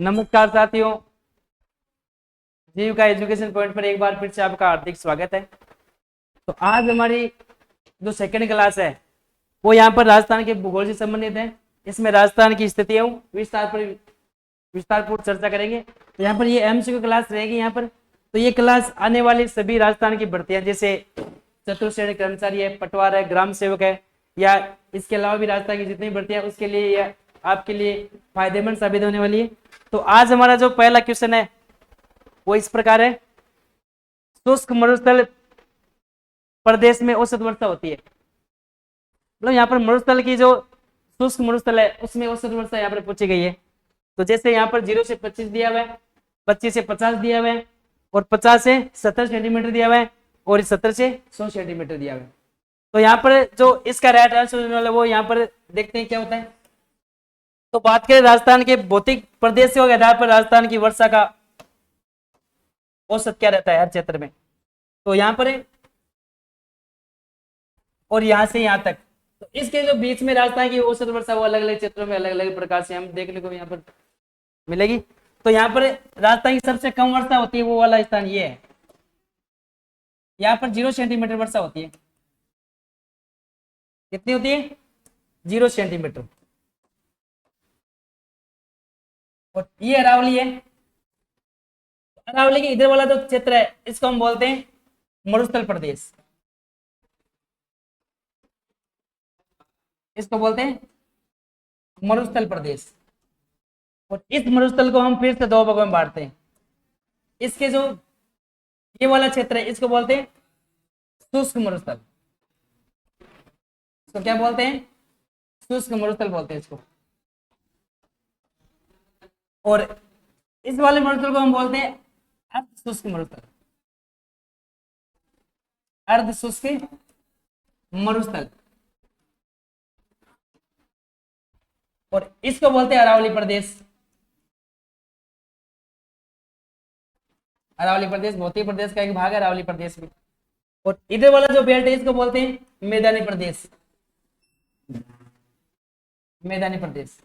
नमस्कार साथियों, जीव का एजुकेशन पॉइंट पर एक बार फिर से आपका हार्दिक स्वागत है। तो आज हमारी जो सेकंड क्लास है वो यहाँ पर राजस्थान के भूगोल से संबंधित है। इसमें राजस्थान की स्थितियों विस्तारपूर्वक चर्चा करेंगे। तो यहाँ पर ये एमसीक्यू क्लास रहेगी। यहाँ पर तो ये क्लास आने वाली सभी राजस्थान की भर्तियां जैसे चतुर्श्रेणी कर्मचारी है, पटवार है, ग्राम सेवक है, या इसके अलावा भी राजस्थान की जितनी भर्तियां उसके लिए या आपके लिए फायदेमंद साबित होने वाली है। तो आज हमारा जो पहला क्वेश्चन है वो इस प्रकार है। शुष्क मरुस्थल प्रदेश में औसत वर्षा होती है। मतलब यहाँ पर मरुस्थल की जो शुष्क मरुस्थल है उसमें औसत वर्षा यहाँ पर पूछी गई है। तो जैसे यहाँ पर 0 से 25 दिया हुआ है, 25 से 50 दिया हुआ है, और 50 से 70 सेंटीमीटर दिया हुआ है, और 70 से 100 सेंटीमीटर दिया हुआ है। तो यहाँ पर जो इसका राइट आंसर है वो यहाँ पर देखते हैं क्या होता है। तो बात करें राजस्थान के भौतिक प्रदेशों के आधार पर राजस्थान की वर्षा का औसत क्या रहता है हर क्षेत्र में। तो यहाँ पर है और यहाँ से यहाँ तक, तो इसके जो बीच में राजस्थान की औसत वर्षा वो अलग अलग क्षेत्रों में अलग अलग प्रकार से हम देखने को यहाँ पर मिलेगी। तो यहाँ पर राजस्थान की सबसे कम वर्षा होती है वो वाला स्थान ये है। यहाँ पर 0 सेंटीमीटर वर्षा होती है। कितनी होती है? 0 सेंटीमीटर। और ये अरावली है। अरावली के इधर वाला जो क्षेत्र है इसको हम बोलते हैं मरुस्थल प्रदेश। इसको बोलते हैं मरुस्थल प्रदेश। और इस मरुस्थल को हम फिर से दो भागों में बांटते हैं। इसके जो ये वाला क्षेत्र है इसको बोलते हैं शुष्क मरुस्थल। इसको क्या बोलते हैं? शुष्क मरुस्थल बोलते हैं इसको। और इस वाले मरुस्थल को हम बोलते हैं अर्ध शुष्क मरुस्थल। अर्ध शुष्क मरुस्थल। और इसको बोलते हैं अरावली प्रदेश। अरावली प्रदेश भौतिक प्रदेश का एक भाग है अरावली प्रदेश में। और इधर वाला जो बेल्ट है इसको बोलते हैं मैदानी प्रदेश। मैदानी प्रदेश।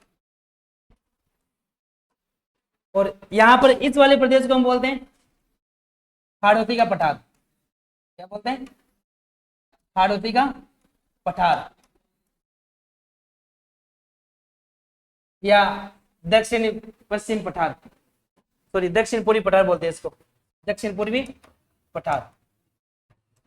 और यहां पर इस वाले प्रदेश को हम बोलते हैं हाड़ौती का पठार। क्या बोलते हैं? हाड़ौती का पठार या दक्षिणी पश्चिम पठार, सॉरी दक्षिण पूर्वी पठार बोलते हैं इसको। दक्षिण पूर्वी पठार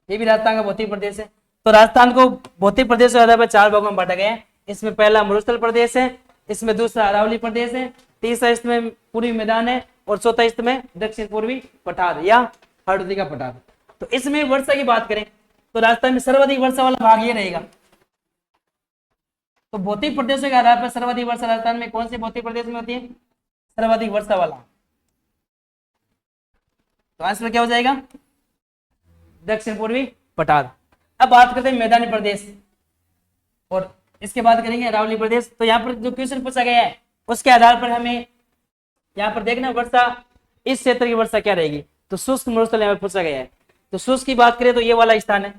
ये भी राजस्थान का भौतिक प्रदेश है। तो राजस्थान को भौतिक प्रदेश के आधार पर 4 भागों में बांटा गया है। इसमें पहला मरुस्थल प्रदेश है, इसमें दूसरा अरावली प्रदेश है, तीसरा इसमें पूर्वी मैदान है, और चौथा इसमें दक्षिण पूर्वी पठार या हाड़ौती का पठार। तो इसमें वर्षा की बात करें तो राजस्थान में सर्वाधिक वर्षा वाला भाग ये रहेगा। तो भौतिक प्रदेशों के आधार पर सर्वाधिक वर्षा राजस्थान में कौन से भौतिक प्रदेश में होती है? सर्वाधिक वर्षा वाला। तो आंसर क्या हो जाएगा? दक्षिण पूर्वी पठार। अब बात करते हैं मैदानी प्रदेश और इसके बाद करेंगे अरावली प्रदेश। तो यहाँ पर जो क्वेश्चन पूछा गया है उसके आधार पर हमें यहाँ पर देखना वर्षा इस क्षेत्र की वर्षा क्या रहेगी। तो शुष्क मरुस्थल यहाँ पर पूछा गया है। तो शुष्क की बात करें तो ये वाला स्थान है।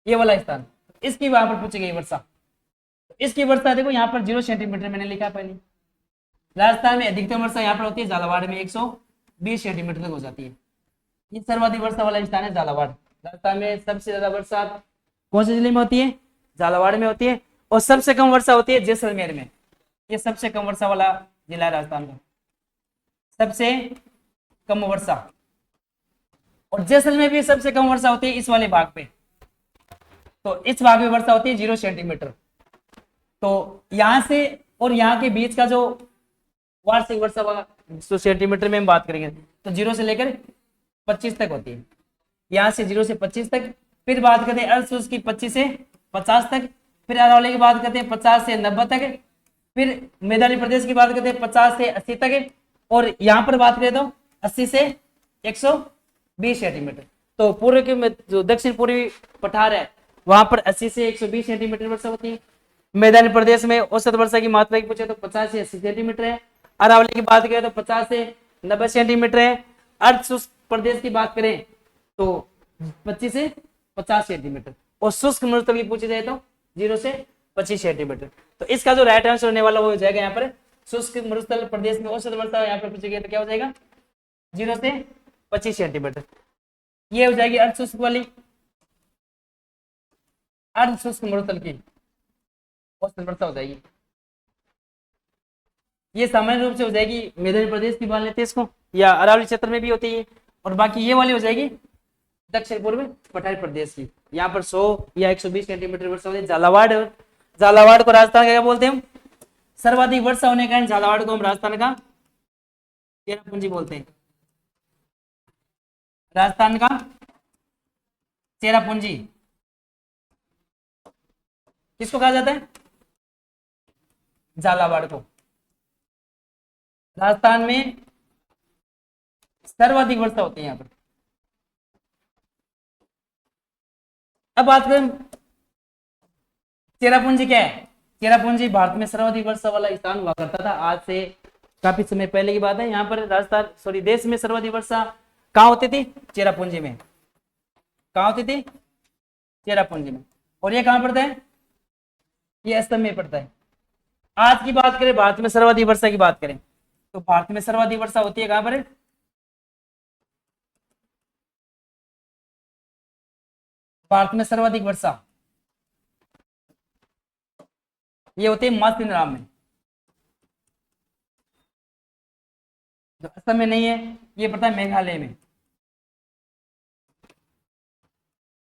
ये वाला स्थान, इसकी वहां पर पूछी गई वर्षा। इसकी वर्षा देखो यहाँ पर 0 सेंटीमीटर मैंने लिखा पहले। राजस्थान में अधिकतम वर्षा यहाँ पर होती है झालावाड़ में 120 सेंटीमीटर तक हो जाती है। ये सर्वाधिक वर्षा वाला स्थान है झालावाड़। राजस्थान में सबसे ज्यादा वर्षा कौन से जिले में होती है? झालावाड़ में होती है। और सबसे कम वर्षा होती है जैसलमेर में। ये सबसे कम वर्षा वाला जिला है राजस्थान का, सबसे कम वर्षा। और जैसलमेर में भी सबसे कम वर्षा होती है इस वाले भाग पे। तो इस भाग में वर्षा होती है 0 सेंटीमीटर। तो यहां से और यहाँ के बीच का जो वार्षिक वर्षा वाला 100 सेंटीमीटर में हम बात करेंगे तो 0 से लेकर 25 तक होती है। यहाँ से 0 से 25 तक। फिर बात करते हैं अर्धशुष्क की 25 से 50 तक। फिर अरावली की बात करते हैं 50 से 90 तक। फिर मैदानी प्रदेश की बात करते हैं 50 से 80 तक। और यहाँ पर बात करें तो 80 से 120 सेंटीमीटर। तो पूर्व के जो दक्षिण पूर्वी पठार है वहां पर 80 से 120 सेंटीमीटर वर्षा होती है। मैदानी प्रदेश में औसत वर्षा की मात्रा की पूछे तो 50 से 80 सेंटीमीटर है। अरावली की बात करें तो 50 से 90 सेंटीमीटर है। अर्धशुष्क प्रदेश की बात करें तो 25 से 50 सेंटीमीटर। और शुष्क मरुस्थल की पूछी जाए तो 0 से 25 सेंटीमीटर। तो इसका जो राइट आंसर होने वाला वो हो जाएगा यहाँ पर शुष्क मरुस्थल प्रदेश में औसत वर्षा यहाँ पर पूछी गई तो क्या हो जाएगा 0 से 25 सेंटीमीटर। ये हो जाएगी अर्ध शुष्क वाली, अर्ध शुष्क मरुस्थल की औसत वर्षा हो जाएगी। ये सामान्य रूप से हो जाएगी मैदानी प्रदेश की मान लेते हैं इसको, या अरावली क्षेत्र में भी होती है। और बाकी ये वाली हो जाएगी दक्षिण पूर्व पठारी प्रदेश की, यहाँ पर 100 या 120 सेंटीमीटर वर्षा होती है। झालावाड़, झालावाड़ को राजस्थान का क्या बोलते हैं हम, सर्वाधिक वर्षा होने के कारण झालावाड़ को हम राजस्थान का चेरापूंजी बोलते हैं। राजस्थान का चेरापूंजी किसको कहा जाता है, झालावाड़ को। राजस्थान में सर्वाधिक वर्षा होती है यहाँ पर। अब बात करें चेरापूंजी क्या है। चेरापूंजी भारत में सर्वाधिक वर्षा वाला स्थान हुआ करता था, आज से काफी समय पहले की बात है। यहाँ पर राजस्थान सॉरी देश में सर्वाधिक वर्षा कहाँ होती थी, चेरापूंजी में। कहाँ होती थी, चेरापूंजी में। और ये कहाँ पड़ता है, ये असम में पड़ता है। आज की बात करें भारत में सर्वाधिक वर्षा की बात करें तो भारत में सर्वाधिक वर्षा होती है कहां पर, भारत में सर्वाधिक वर्षा ये होती है मासिनराम में, जो असम में नहीं है, ये पड़ता है मेघालय में।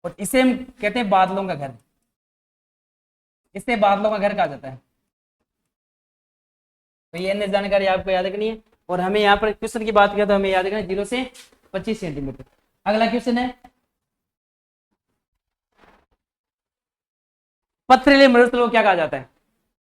और इसे हम कहते हैं बादलों का घर, इसे बादलों का घर कहा जाता है। तो ये अन्य जानकारी आपको याद रखनी है। और हमें यहाँ पर क्वेश्चन की बात करें तो हमें याद रखना है 0 से 25 सेंटीमीटर। अगला क्वेश्चन है पथरीले मरुस्थल को क्या कहा जाता है।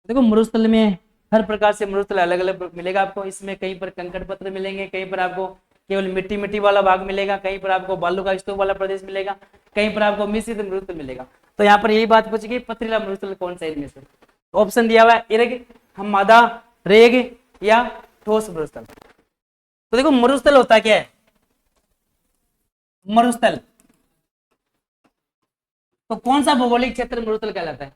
देखो मरुस्थल में हर प्रकार से मरुस्थल अलग अलग मिलेगा आपको। इसमें कहीं पर कंकड़ पत्थर मिलेंगे, कहीं पर आपको केवल मिट्टी मिट्टी वाला भाग मिलेगा, कहीं पर आपको बालू का स्तूप वाला प्रदेश मिलेगा, कहीं पर आपको मिश्रित मरुस्थल मिलेगा। तो यहाँ पर यही बात पूछी गई पथरीला मरुस्थल कौन सा इनमें से। तो ऑप्शन दिया हुआ है इरग, हमादा, रेग या ठोस मरुस्थल। तो देखो मरुस्थल होता क्या है, मरुस्थल तो कौन सा भौगोलिक क्षेत्र मरुस्थल कहलाता है।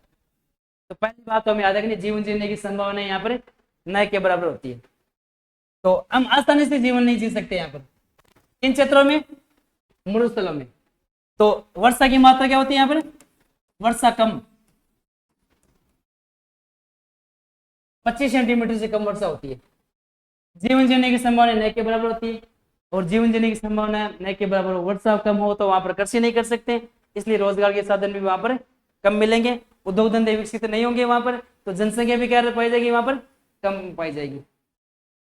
तो पहली बात तो हमें याद रखनी, जीवन जीने की संभावना यहाँ पर न के बराबर होती है। तो हम आसानी से जीवन नहीं जी सकते यहाँ पर इन क्षेत्रों में, मरुस्थलों में। तो वर्षा की मात्रा क्या होती है यहाँ पर, वर्षा कम, 25 सेंटीमीटर से कम वर्षा होती है। जीवन जीने की संभावना न के बराबर होती है, और जीवन जीने की संभावना न के बराबर वर्षा कम हो तो वहां पर कृषि नहीं कर सकते, इसलिए रोजगार के साधन भी वहां पर कम मिलेंगे, उद्योग धंधे विकसित नहीं होंगे वहां पर, तो जनसंख्या भी क्या पाई जाएगी वहां पर, कम पाई जाएगी।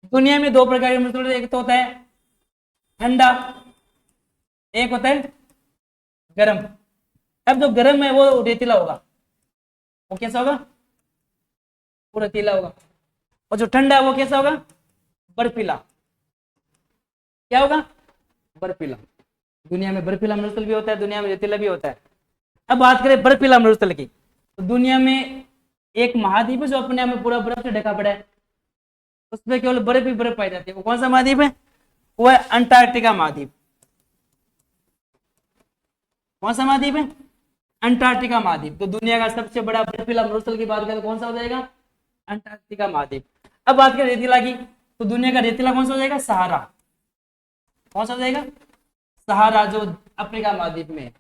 दुनिया में 2 प्रकार के मरुस्थल, एक तो होता है ठंडा, एक होता है गर्म। अब जो गर्म है वो रेतीला होगा, वो कैसा होगा, वो रेतीला होगा। और जो ठंडा है वो कैसा होगा, बर्फीला। क्या होगा, बर्फीला। दुनिया में बर्फीला मरुस्थल भी होता है, दुनिया में रेतीला भी होता है। अब बात करें बर्फीला मरुस्थल की, तो दुनिया में एक महाद्वीप है जो अपने आप में पूरा बर्फ से ढका पड़ा है, उसमें केवल बर्फ ही बर्फ पाई जाती है। वो कौन सा महाद्वीप है, वो है अंटार्कटिका महाद्वीप। कौन सा महाद्वीप है, अंटार्कटिका महाद्वीप। तो दुनिया का सबसे बड़ा बर्फीला मरुस्थल की बात करें तो कौन सा हो जाएगा, अंटार्कटिका महाद्वीप। अब बात करें रेतीला की, तो दुनिया का रेतीला कौन सा हो जाएगा, सहारा। कौन सा हो जाएगा, सहारा, जो अफ्रीका महाद्वीप में है।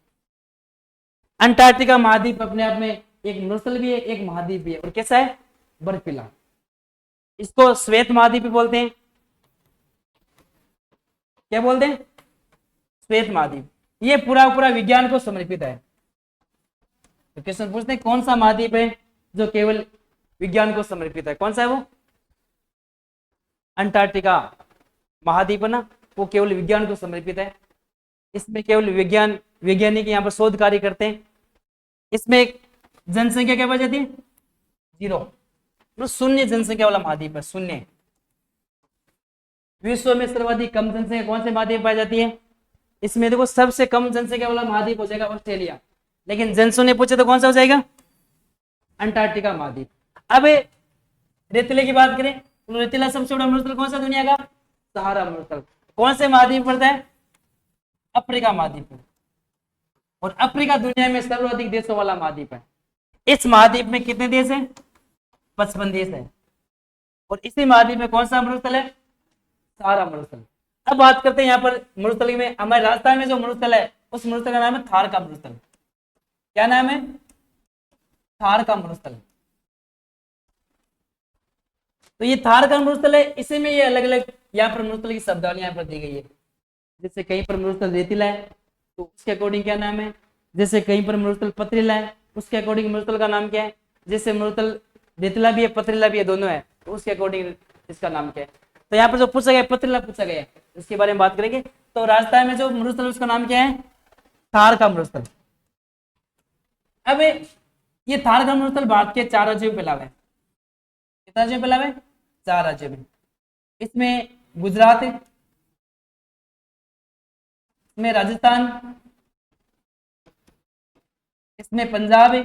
अंटार्कटिका महाद्वीप अपने आप में एक मरुस्थल भी है, एक महाद्वीप भी है, और कैसा है, बर्फीला। इसको श्वेत महाद्वीप बोलते हैं। क्या बोलते हैं, श्वेत महाद्वीप। ये पूरा पूरा विज्ञान को समर्पित है। तो क्वेश्चन पूछते हैं कौन सा महाद्वीप है जो केवल विज्ञान को समर्पित है, कौन सा है वो, अंटार्कटिका महाद्वीप है ना, वो केवल विज्ञान को समर्पित है। इसमें केवल वैज्ञानिक यहाँ पर शोध कार्य करते हैं। इसमें जनसंख्या क्या पाई जाती है, 0, तो शून्य जनसंख्या वाला महाद्वीप है, शून्य। विश्व में सर्वाधिक कम जनसंख्या कौन से महाद्वीप पाई जाती है, इसमें देखो सबसे कम जनसंख्या वाला महाद्वीप हो जाएगा ऑस्ट्रेलिया, लेकिन जनसंख्या ने पूछे तो कौन सा हो जाएगा, अंटार्कटिका महाद्वीप। अब रेतीले की बात करें तो रेतीला सबसे बड़ा मरुस्थल कौन सा दुनिया का, सहारा मरुस्थल। कौन से महाद्वीप पड़ता है, अफ्रीका महाद्वीप। और अफ्रीका दुनिया में सर्वाधिक देशों वाला महाद्वीप है। इस महाद्वीप में कितने देश हैं? 55 देश है। और इसी महाद्वीप में कौन सा मरुस्थल है? सारा मरुस्थल। अब बात करते हैं यहाँ पर मरुस्थल में, हमारे राजस्थान में जो मरुस्थल है उस मरुस्थल का नाम है थार का मरुस्थल। क्या नाम है? थार का मरुस्थल। तो ये थार का मरुस्थल है, इसी में ये अलग अलग यहाँ पर मरुस्थल की शब्दावली यहाँ पर दी गई है। जैसे कहीं पर मरुस्थल रेतीला है तो उसके अकॉर्डिंग क्या नाम है, जैसे कहीं पर मरुस्थल पथरीला है उसके अकॉर्डिंग मरुस्थल का नाम क्या है, जैसे मरुस्थल रेतीला भी है पथरीला भी है दोनों है तो उसके अकॉर्डिंग इसका नाम क्या है। तो यहाँ पर जो पूछा गया पथरीला पूछा गया, इसके बारे में बात करेंगे। तो राजस्थान में जो मरुस्थल उसका नाम क्या है? थार का मरुस्थल। अब ये थार का मरुस्थल भारत के 4 राज्यों में फैला हुआ है। कितने राज्यों में फैला हुआ है? 4 राज्यों में। इसमें गुजरात, इसमें राजस्थान, इसमें पंजाब,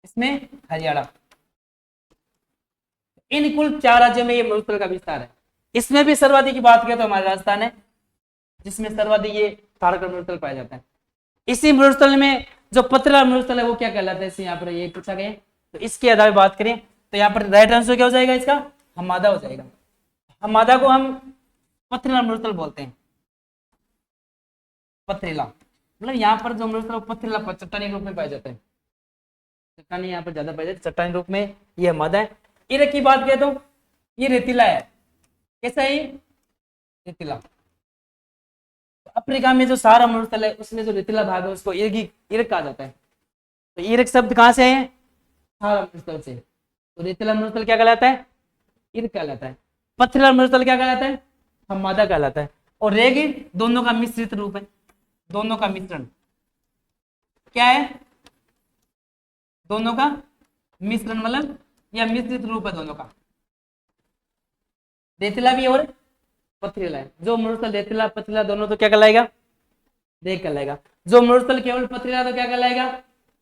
इसमें हरियाणा। इन कुल 4 राज्यों में ये मरुस्थल का विस्तार है। इसमें भी सर्वाधिक की बात करें तो हमारा राजस्थान है जिसमें सर्वाधिक ये थार का मरुस्थल पाया जाता है। इसी मरुस्थल में जो पथरीला मरुस्थल है वो क्या कहलाता है, इससे यहाँ पर ये पूछा गया। तो इसके आधार पर बात करें तो यहाँ पर राइट आंसर क्या हो जाएगा इसका? हमादा हो जाएगा। हमादा को हम पथरीला मरुस्थल बोलते हैं। पथरीला मतलब यहाँ पर जो मरुस्थल पथरीला चट्टानी रूप में पाया जाता है। चट्टानी यहाँ पर ज्यादा पाई जाती है, चट्टानी रूप में ये हमादा है। इराक की बात करें तो ये रेतीला है। कैसा है? रेतीला। अफ्रीका में जो सारा मरुस्थल है उसमें जो रेतीला भाग है उसको इराक कहा जाता है। तो इराक शब्द कहाँ से है? सारा मरुस्थल से। तो रेतीला मरुस्थल क्या कहलाता है? इराक कहलाता है। पथरीला मरुस्थल क्या कहलाता है? हमादा कहलाता है। और रेगिर दोनों का मिश्रित रूप है, दोनों का मिश्रण। क्या है? दोनों का मिश्रण मतलब या मिश्रित रूप है दोनों का। रेतीला भी और पथरीला है। जो मरुस्थल रेतीला पथरीला दोनों तो क्या कहलाएगा? रेग कहलाएगा। जो मरुस्थल केवल पथरीला तो क्या कहलाएगा?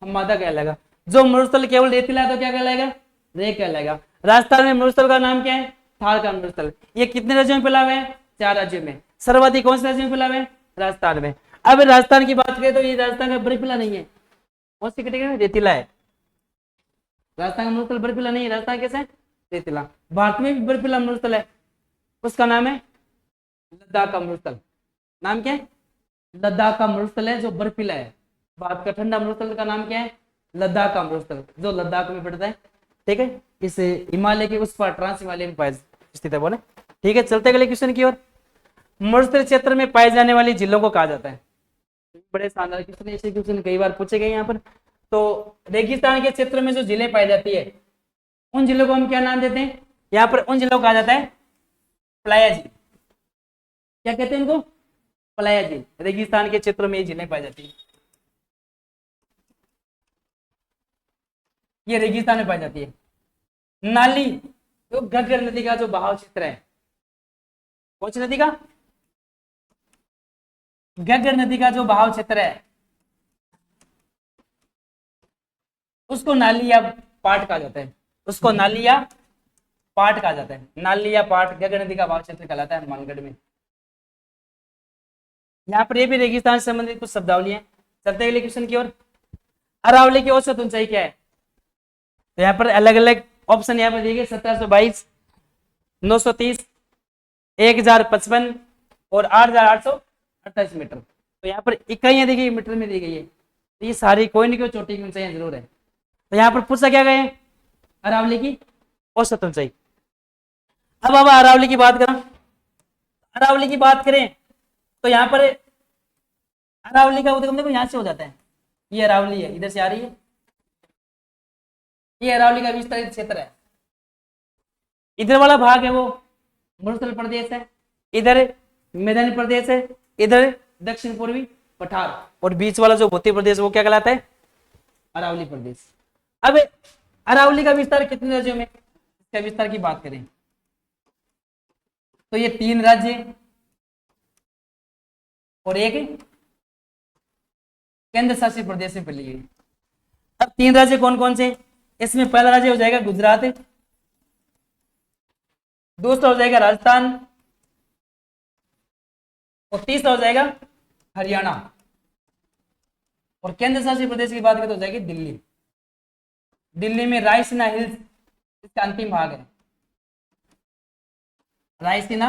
हमादा कहलाएगा। जो मरुस्थल केवल रेतीला तो क्या कहलाएगा? रेग कहलाएगा। राजस्थान में मरुस्थल का नाम क्या है? थार का मरुस्थल। ये कितने राज्यों में फैला हुआ है? 4 राज्यों में। सर्वाधिक कौन से राज्य में फैला हुआ है? राजस्थान में। अब राजस्थान की बात करें तो ये राजस्थान का बर्फीला नहीं है। कौन सी कैटेगरी में? रेतीला है। राजस्थान का मरुस्थल बर्फीला नहीं है। राजस्थान कैसे है? रेतीला। भारत में भी बर्फीला मरुस्थल है, उसका नाम है लद्दाख का मरुस्थल। नाम क्या है? लद्दाख का मरुस्थल है जो बर्फीला है। भारत का ठंडा मरुस्थल का नाम क्या है? लद्दाख का मरुस्थल, जो लद्दाख में पड़ता है। ठीक है, इस हिमालय के उस पार ट्रांस हिमालय में स्थित है बोले। ठीक है, चलते अगले क्वेश्चन की ओर। मरुस्थल क्षेत्र में पाए जाने वाली झीलों को कहा जाता है। बड़े शानदार क्वेश्चन, ऐसे क्वेश्चन कई बार पूछे गए यहाँ पर। तो रेगिस्तान के क्षेत्र में जो झीलें पाई जाती है उन झीलों को हम क्या नाम देते हैं? यहाँ पर उन झीलों को कहा जाता है प्लाया झील। क्या कहते हैं इनको? प्लाया झील। रेगिस्तान के क्षेत्रों में ये झीलें पाई जाती है। ये रेगिस्तान में पाई जाती है। नाली तो घग्गर नदी का जो बहाव क्षेत्र है, कौन सी नदी का? घग्गर नदी का जो बहाव क्षेत्र है उसको नाली या पाट कहा जाता है। उसको नाली या पाट कहा जाता है। नाली या पाट घग्गर नदी का बहाव क्षेत्र कहलाता है हनुमानगढ़ में। यहाँ पर ये भी रेगिस्तान से संबंधित कुछ शब्दावली है। चलते अगले क्वेश्चन की ओर। अरावली की औसत ऊंचाई क्या है? तो यहाँ पर अलग अलग ऑप्शन यहाँ पर दिए गए। 1722, 930, 1055 और 8828 मीटर। तो यहाँ पर इकाइयां दी गई, मीटर में दी गई है। तो ये सारी कोई ना कोई चोटी की ऊंचाई जरूर है। तो यहाँ पर पूछा क्या गया? अरावली की औसत ऊंचाई। अब अरावली की बात करें, अरावली की बात करें तो यहाँ पर अरावली का उद्गम देखो यहाँ से हो जाता है। ये अरावली है, इधर से आ रही है। ये अरावली का विस्तारित क्षेत्र है। इधर वाला भाग है वो मरुस्थल प्रदेश है, इधर मैदानी प्रदेश है, इधर दक्षिण पूर्वी पठार, और बीच वाला जो भूमध्य प्रदेश वो क्या कहलाता है? अरावली प्रदेश। अब अरावली का विस्तार कितने राज्यों में? इसका विस्तार की बात करें तो ये 3 राज्य और एक केंद्र शासित प्रदेश में फैली है। अब 3 राज्य कौन कौन से? इसमें पहला राज्य हो जाएगा गुजरात, दूसरा हो जाएगा राजस्थान और तीसरा हो जाएगा हरियाणा। और केंद्र शासित प्रदेश की बात करें तो हो जाएगी दिल्ली। दिल्ली में रायसीना हिल्स इसका अंतिम भाग है, रायसीना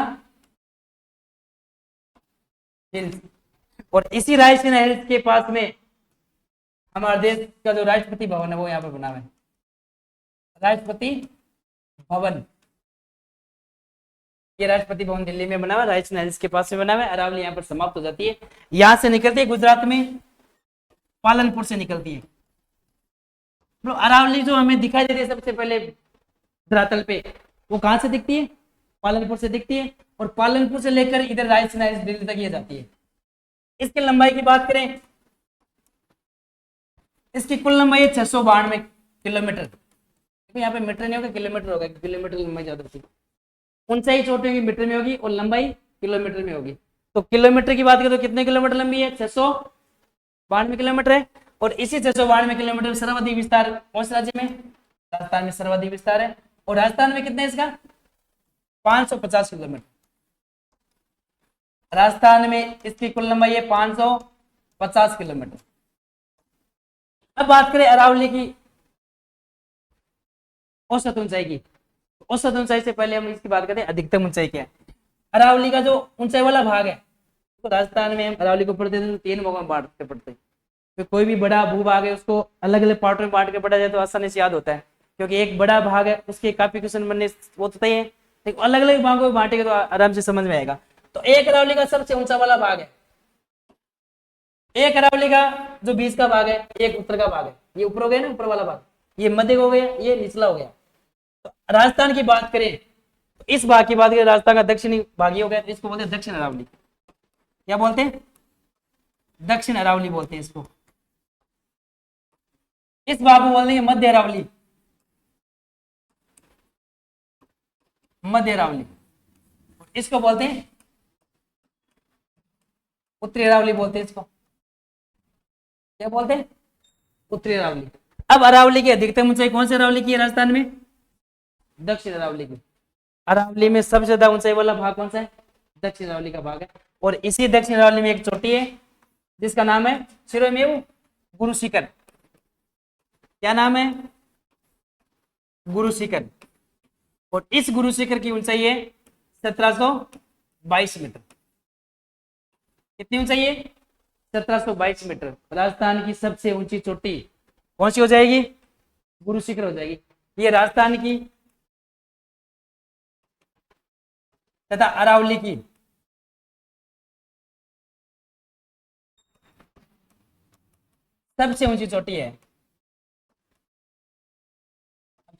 हिल्स। और इसी रायसीना हिल्स के पास में हमारे देश का जो राष्ट्रपति भवन है वो यहाँ पर बना हुआ है, राष्ट्रपति भवन। ये राष्ट्रपति भवन दिल्ली में बना हुआ है, रायसीना हिल्स के पास में बना हुआ है। अरावली यहाँ पर समाप्त हो जाती है, यहाँ से निकलती है गुजरात में पालनपुर से निकलती है। तो अरावली जो हमें दिखाई देती है सबसे पहले धरातल पे, वो कहां से दिखती है? पालनपुर से दिखती है। और पालनपुर से लेकर इधर रायसीना हिल्स दिल्ली तक ये जाती है। इसकी लंबाई की बात करें, इसकी कुल लंबाई है 692 किलोमीटर। यहाँ पे मीटर नहीं होगा, किलोमीटर होगा, किलोमीटर लंबाई ज्यादा होती है। ऊंचाई छोटी होगी मीटर में होगी और लंबाई किलोमीटर में होगी। तो किलोमीटर की बात करें तो कितने किलोमीटर लंबी है? 692 किलोमीटर है। और इसी 692 किलोमीटर में सर्वाधिक विस्तार कौन से राज्य में? राजस्थान में सर्वाधिक विस्तार है। और राजस्थान में कितने इसका? 550 किलोमीटर। राजस्थान में इसकी कुल लंबाई है 550 किलोमीटर। अब बात करें अरावली की औसत ऊंचाई की। औसत ऊंचाई से पहले हम इसकी बात करते हैं अधिकतम ऊंचाई क्या है। अरावली का जो ऊंचाई वाला भाग है तो राजस्थान में हम अरावली को पढ़ते हैं तो 3 भागों में बांटते पढ़ते हैं। तो कोई भी बड़ा भूभाग है उसको अलग अलग पार्टों में बांट के पढ़ा जाए तो आसानी से याद होता है, क्योंकि एक बड़ा भाग है उसके काफी क्वेश्चन बनने वो तो तय है, लेकिन अलग अलग भागों में बांटेंगे तो आराम से समझ में आएगा। तो एक अरावली का सबसे ऊंचा वाला भाग है, एक अरावली का जो बीच का भाग है, एक उत्तर का भाग है। ये ऊपर हो गया ना, ऊपर वाला भाग, ये मध्य हो गया, ये निचला हो गया। तो राजस्थान की बात करें तो इस भाग की बात करें, राजस्थान का दक्षिणी भाग हो गया, तो इसको बोलते हैं दक्षिण अरावली। क्या बोलते हैं? दक्षिण अरावली बोलते हैं इसको। इस भाग को बोलते हैं मध्य अरावली, मध्य अरावली। इसको बोलते हैं उत्तरी अरावली बोलते हैं इसको। क्या बोलते हैं? उत्तरी अरावली। अब अरावली की अधिकतम ऊंचाई कौन सी अरावली की है राजस्थान में? दक्षिण अरावली की। अरावली में सबसे ज्यादा ऊंचाई वाला भाग कौन सा है? दक्षिण अरावली का भाग है। और इसी दक्षिण अरावली में एक चोटी है जिसका नाम है शिरोमेव गुरु शिखर। क्या नाम है? गुरु शिखर। और इस गुरु शिखर की ऊंचाई है 1722 मीटर। कितनी ऊंचाई है? 1722 मीटर। राजस्थान की सबसे ऊंची चोटी कौन सी हो जाएगी? गुरु शिखर हो जाएगी। ये राजस्थान की तथा अरावली की सबसे ऊंची चोटी है।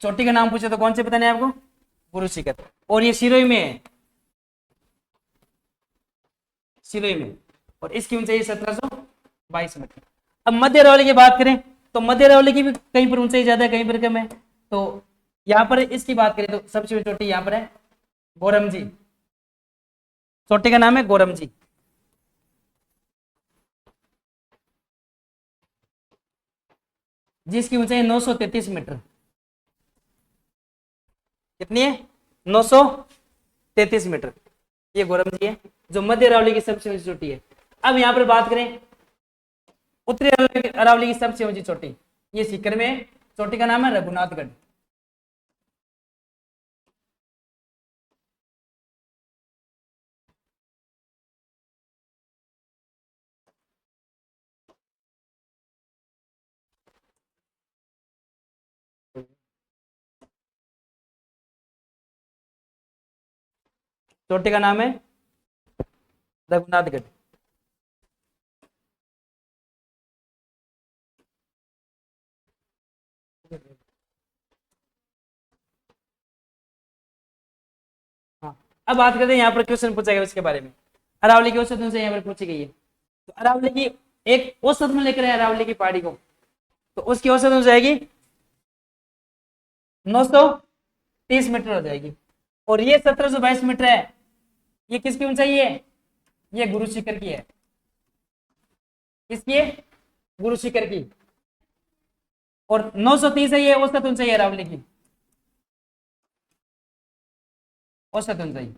चोटी का नाम पूछे तो कौन से पता नहीं आपको? गुरु शिखर। और ये सिरोही में है, सिरोही में। और इसकी ऊंचाई 1722 मीटर। अब मध्य अरावली की बात करें तो मध्य अरावली की भी कहीं पर ऊंचाई ज्यादा है, कहीं पर कम है। तो यहाँ पर इसकी बात करें तो सबसे ऊंची चोटी यहाँ पर है गोरमजी। चोटी का नाम है गोरमजी। जिसकी ऊंचाई 933 मीटर। कितनी है? 933 मीटर। ये गोरमजी है जो मध्य अरावली की सबसे ऊंची चोटी है। अब यहाँ पर बात करें उत्तरी अरावली की सबसे ऊंची चोटी, ये सीकर में। चोटी का नाम है रघुनाथगढ़। चोटी का नाम है रघुनाथगढ़। हाँ, अब बात करते हैं यहाँ पर क्वेश्चन पूछा गया इसके बारे में। अरावली की औसत ऊंचाई यहाँ पर पूछी गई है। तो अरावली की एक औसत में लेकर अरावली की पहाड़ी को, तो उसकी औसत हो जाएगी 930 मीटर हो जाएगी। और ये 1722 मीटर है, ये किसकी ऊंचाई है? ये गुरु शिखर की है। किसकी है? गुरु शिखर की। और 930 है ये औसत ऊंचाई है अरावली की, औसत ऊंचाई।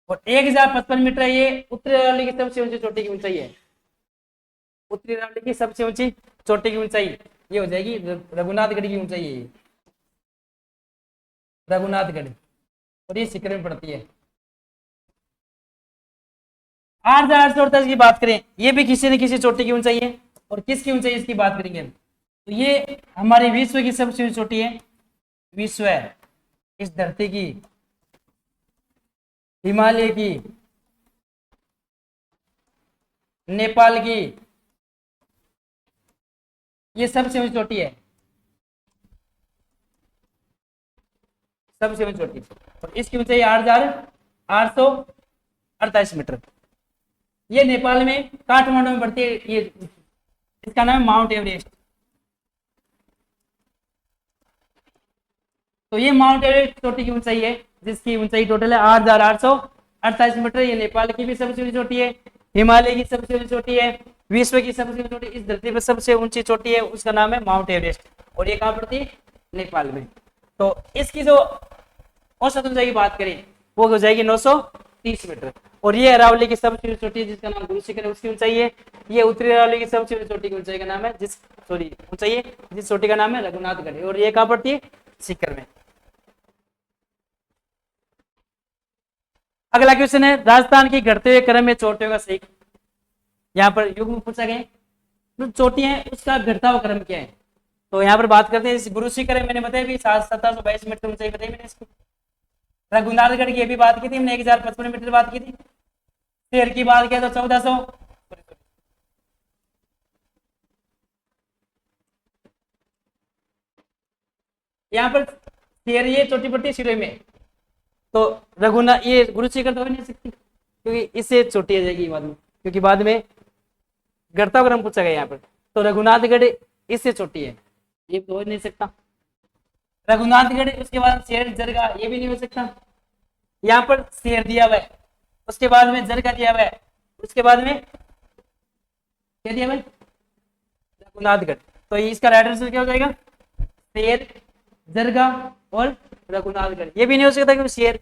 और 1055 मीटर है ये उत्तरी अरावली की सबसे ऊंची चोटी की ऊंचाई है। उत्तरी अरावली की सबसे ऊंची चोटी की ऊंचाई ये हो जाएगी रघुनाथगढ़ की ऊंचाई है, रघुनाथगढ़, और ये सीकर में पड़ती है। 8,848 की बात करें, ये भी किसी न किसी चोटी की ऊंचाई है, और किसकी ऊंचाई इसकी बात करेंगे तो ये हमारे विश्व की सबसे ऊंची चोटी है, विश्व इस धरती की, हिमालय की, नेपाल की, ये सबसे ऊंची चोटी है, सबसे ऊंची चोटी, और इसकी ऊंचाई 8,848 मीटर। ये नेपाल में काठमांडू में पड़ती है, ये इसका नाम है माउंट एवरेस्ट। तो ये माउंट एवरेस्ट चोटी की ऊंचाई है, जिसकी ऊंचाई टोटल है 8,848 मीटर। ये नेपाल की भी सबसे ऊंची चोटी है, हिमालय की सबसे ऊंची चोटी है, विश्व की सबसे ऊंची चोटी, इस धरती पर सबसे ऊंची चोटी है, उसका नाम है माउंट एवरेस्ट, और ये कहाँ पड़ती है, नेपाल में। तो इसकी जो औसत ऊंचाई की बात करें वो हो जाएगी 930 मीटर। और ये अरावली की सबसे ऊंची चोटी है, जिसका नाम गुरु शिखर है, उसकी ऊंचाई है। ये उत्तरी अरावली की सबसे ऊंची चोटी की ऊंचाई का नाम है, ऊंचाई है, जिस चोटी का नाम है रघुनाथगढ़, और ये कहाँ पड़ती है, सीकर में। अगला क्वेश्चन है, राजस्थान की घटते हुए क्रम में चोटियों का सही, यहाँ पर युग्म पूछा गया, तो चोटियां है उसका घटता हुआ क्रम क्या है। तो यहाँ पर बात करते हैं, इस गुरु शिखर है, मैंने बताया भी 7,722 मीटर ऊंचाई बताई मैंने इसको। रघुनाथगढ़ की भी बात की थी हमने, 1,055 मीटर बात की थी। शेर की बात किया तो 1400, यहाँ पर शेर ये चोटी पड़ती है सिरोही में, तो रघुनाथ ये गुरु शिखर तो हो नहीं सकती, क्योंकि इससे चोटी आ जाएगी बाद में, क्योंकि बाद में घटता क्रम पूछा गया यहाँ पर। तो रघुनाथगढ़ इससे चोटी है, ये तो हो नहीं सकता। रघुनाथगढ़, उसके बाद शेर जरगा, ये भी नहीं हो सकता। यहाँ पर शेर दिया हुआ है, उसके बाद में जरगा दिया हुआ है, उसके बाद में क्या दिया हुआ है, रघुनाथगढ़। तो इसका राइट आंसर क्या हो जाएगा, शेर, जरगा और रघुनाथगढ़। ये भी नहीं हो सकता कि शेर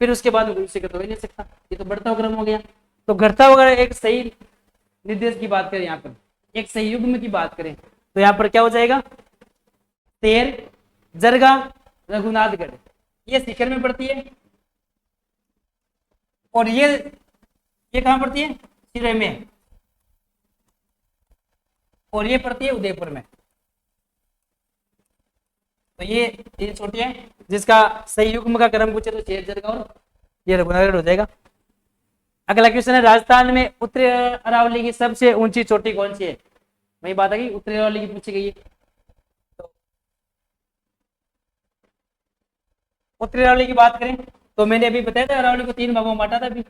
फिर उसके बाद गुरु शिखर तो हो ही नहीं सकता, ये तो बढ़ता हुआ क्रम हो गया। तो घटता हुआ एक सही निर्देश की बात करें, यहाँ पर एक सही युग्म की बात करें तो यहाँ पर क्या हो जाएगा, शेर, जरगा, रघुनाथगढ़, ये शिखर में पड़ती है, और ये कहां पड़ती है, सिरे में, और ये पड़ती है उदयपुर में। तो ये छोटी है, जिसका सही युग्म का क्रम पूछे तो शेर, जरगा और ये रघुनाथगढ़ हो जाएगा। अगला क्वेश्चन है, राजस्थान में उत्तरी अरावली की सबसे ऊंची चोटी कौन सी है। वही बात है कि उत्तरी अरावली की पूछी गई है। तो उत्तरी अरावली की बात करें तो मैंने अभी बताया था अरावली को 3 भागों में बांटा था। अभी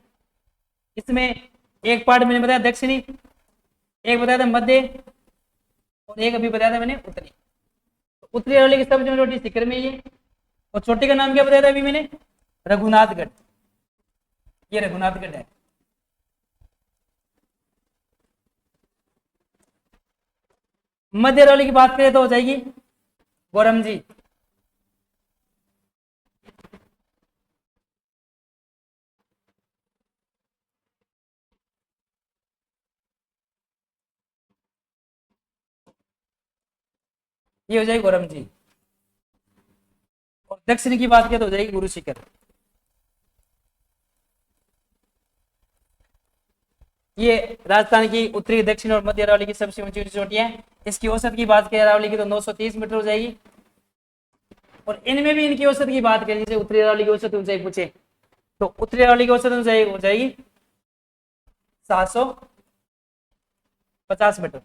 इसमें एक पार्ट मैंने बताया दक्षिणी, एक बताया था मध्य, और एक अभी बताया था मैंने उत्तरी। तो उत्तरी अरावली की सबसे छोटी सीकर में ये, और छोटी का नाम क्या बताया था अभी मैंने, रघुनाथगढ़, ये रघुनाथगढ़ है। मध्य अरावली की बात करें तो हो जाएगी गोरमजी, ये हो जाएगी गोरमजी, और दक्षिण की बात करें तो हो जाएगी गुरु शिखर। ये राजस्थान की उत्तरी, दक्षिण और मध्य अरावली की सबसे ऊंची चोटियां है। इसकी औसत की बात करें अरावली की तो 930 मीटर हो जाएगी, और इनमें भी इनकी औसत की बात करें, जैसे उत्तरी अरावली की औसत ऊंचाई पूछे तो उत्तरी अरावली की औसत ऊंचाई हो जाएगी 750 मीटर,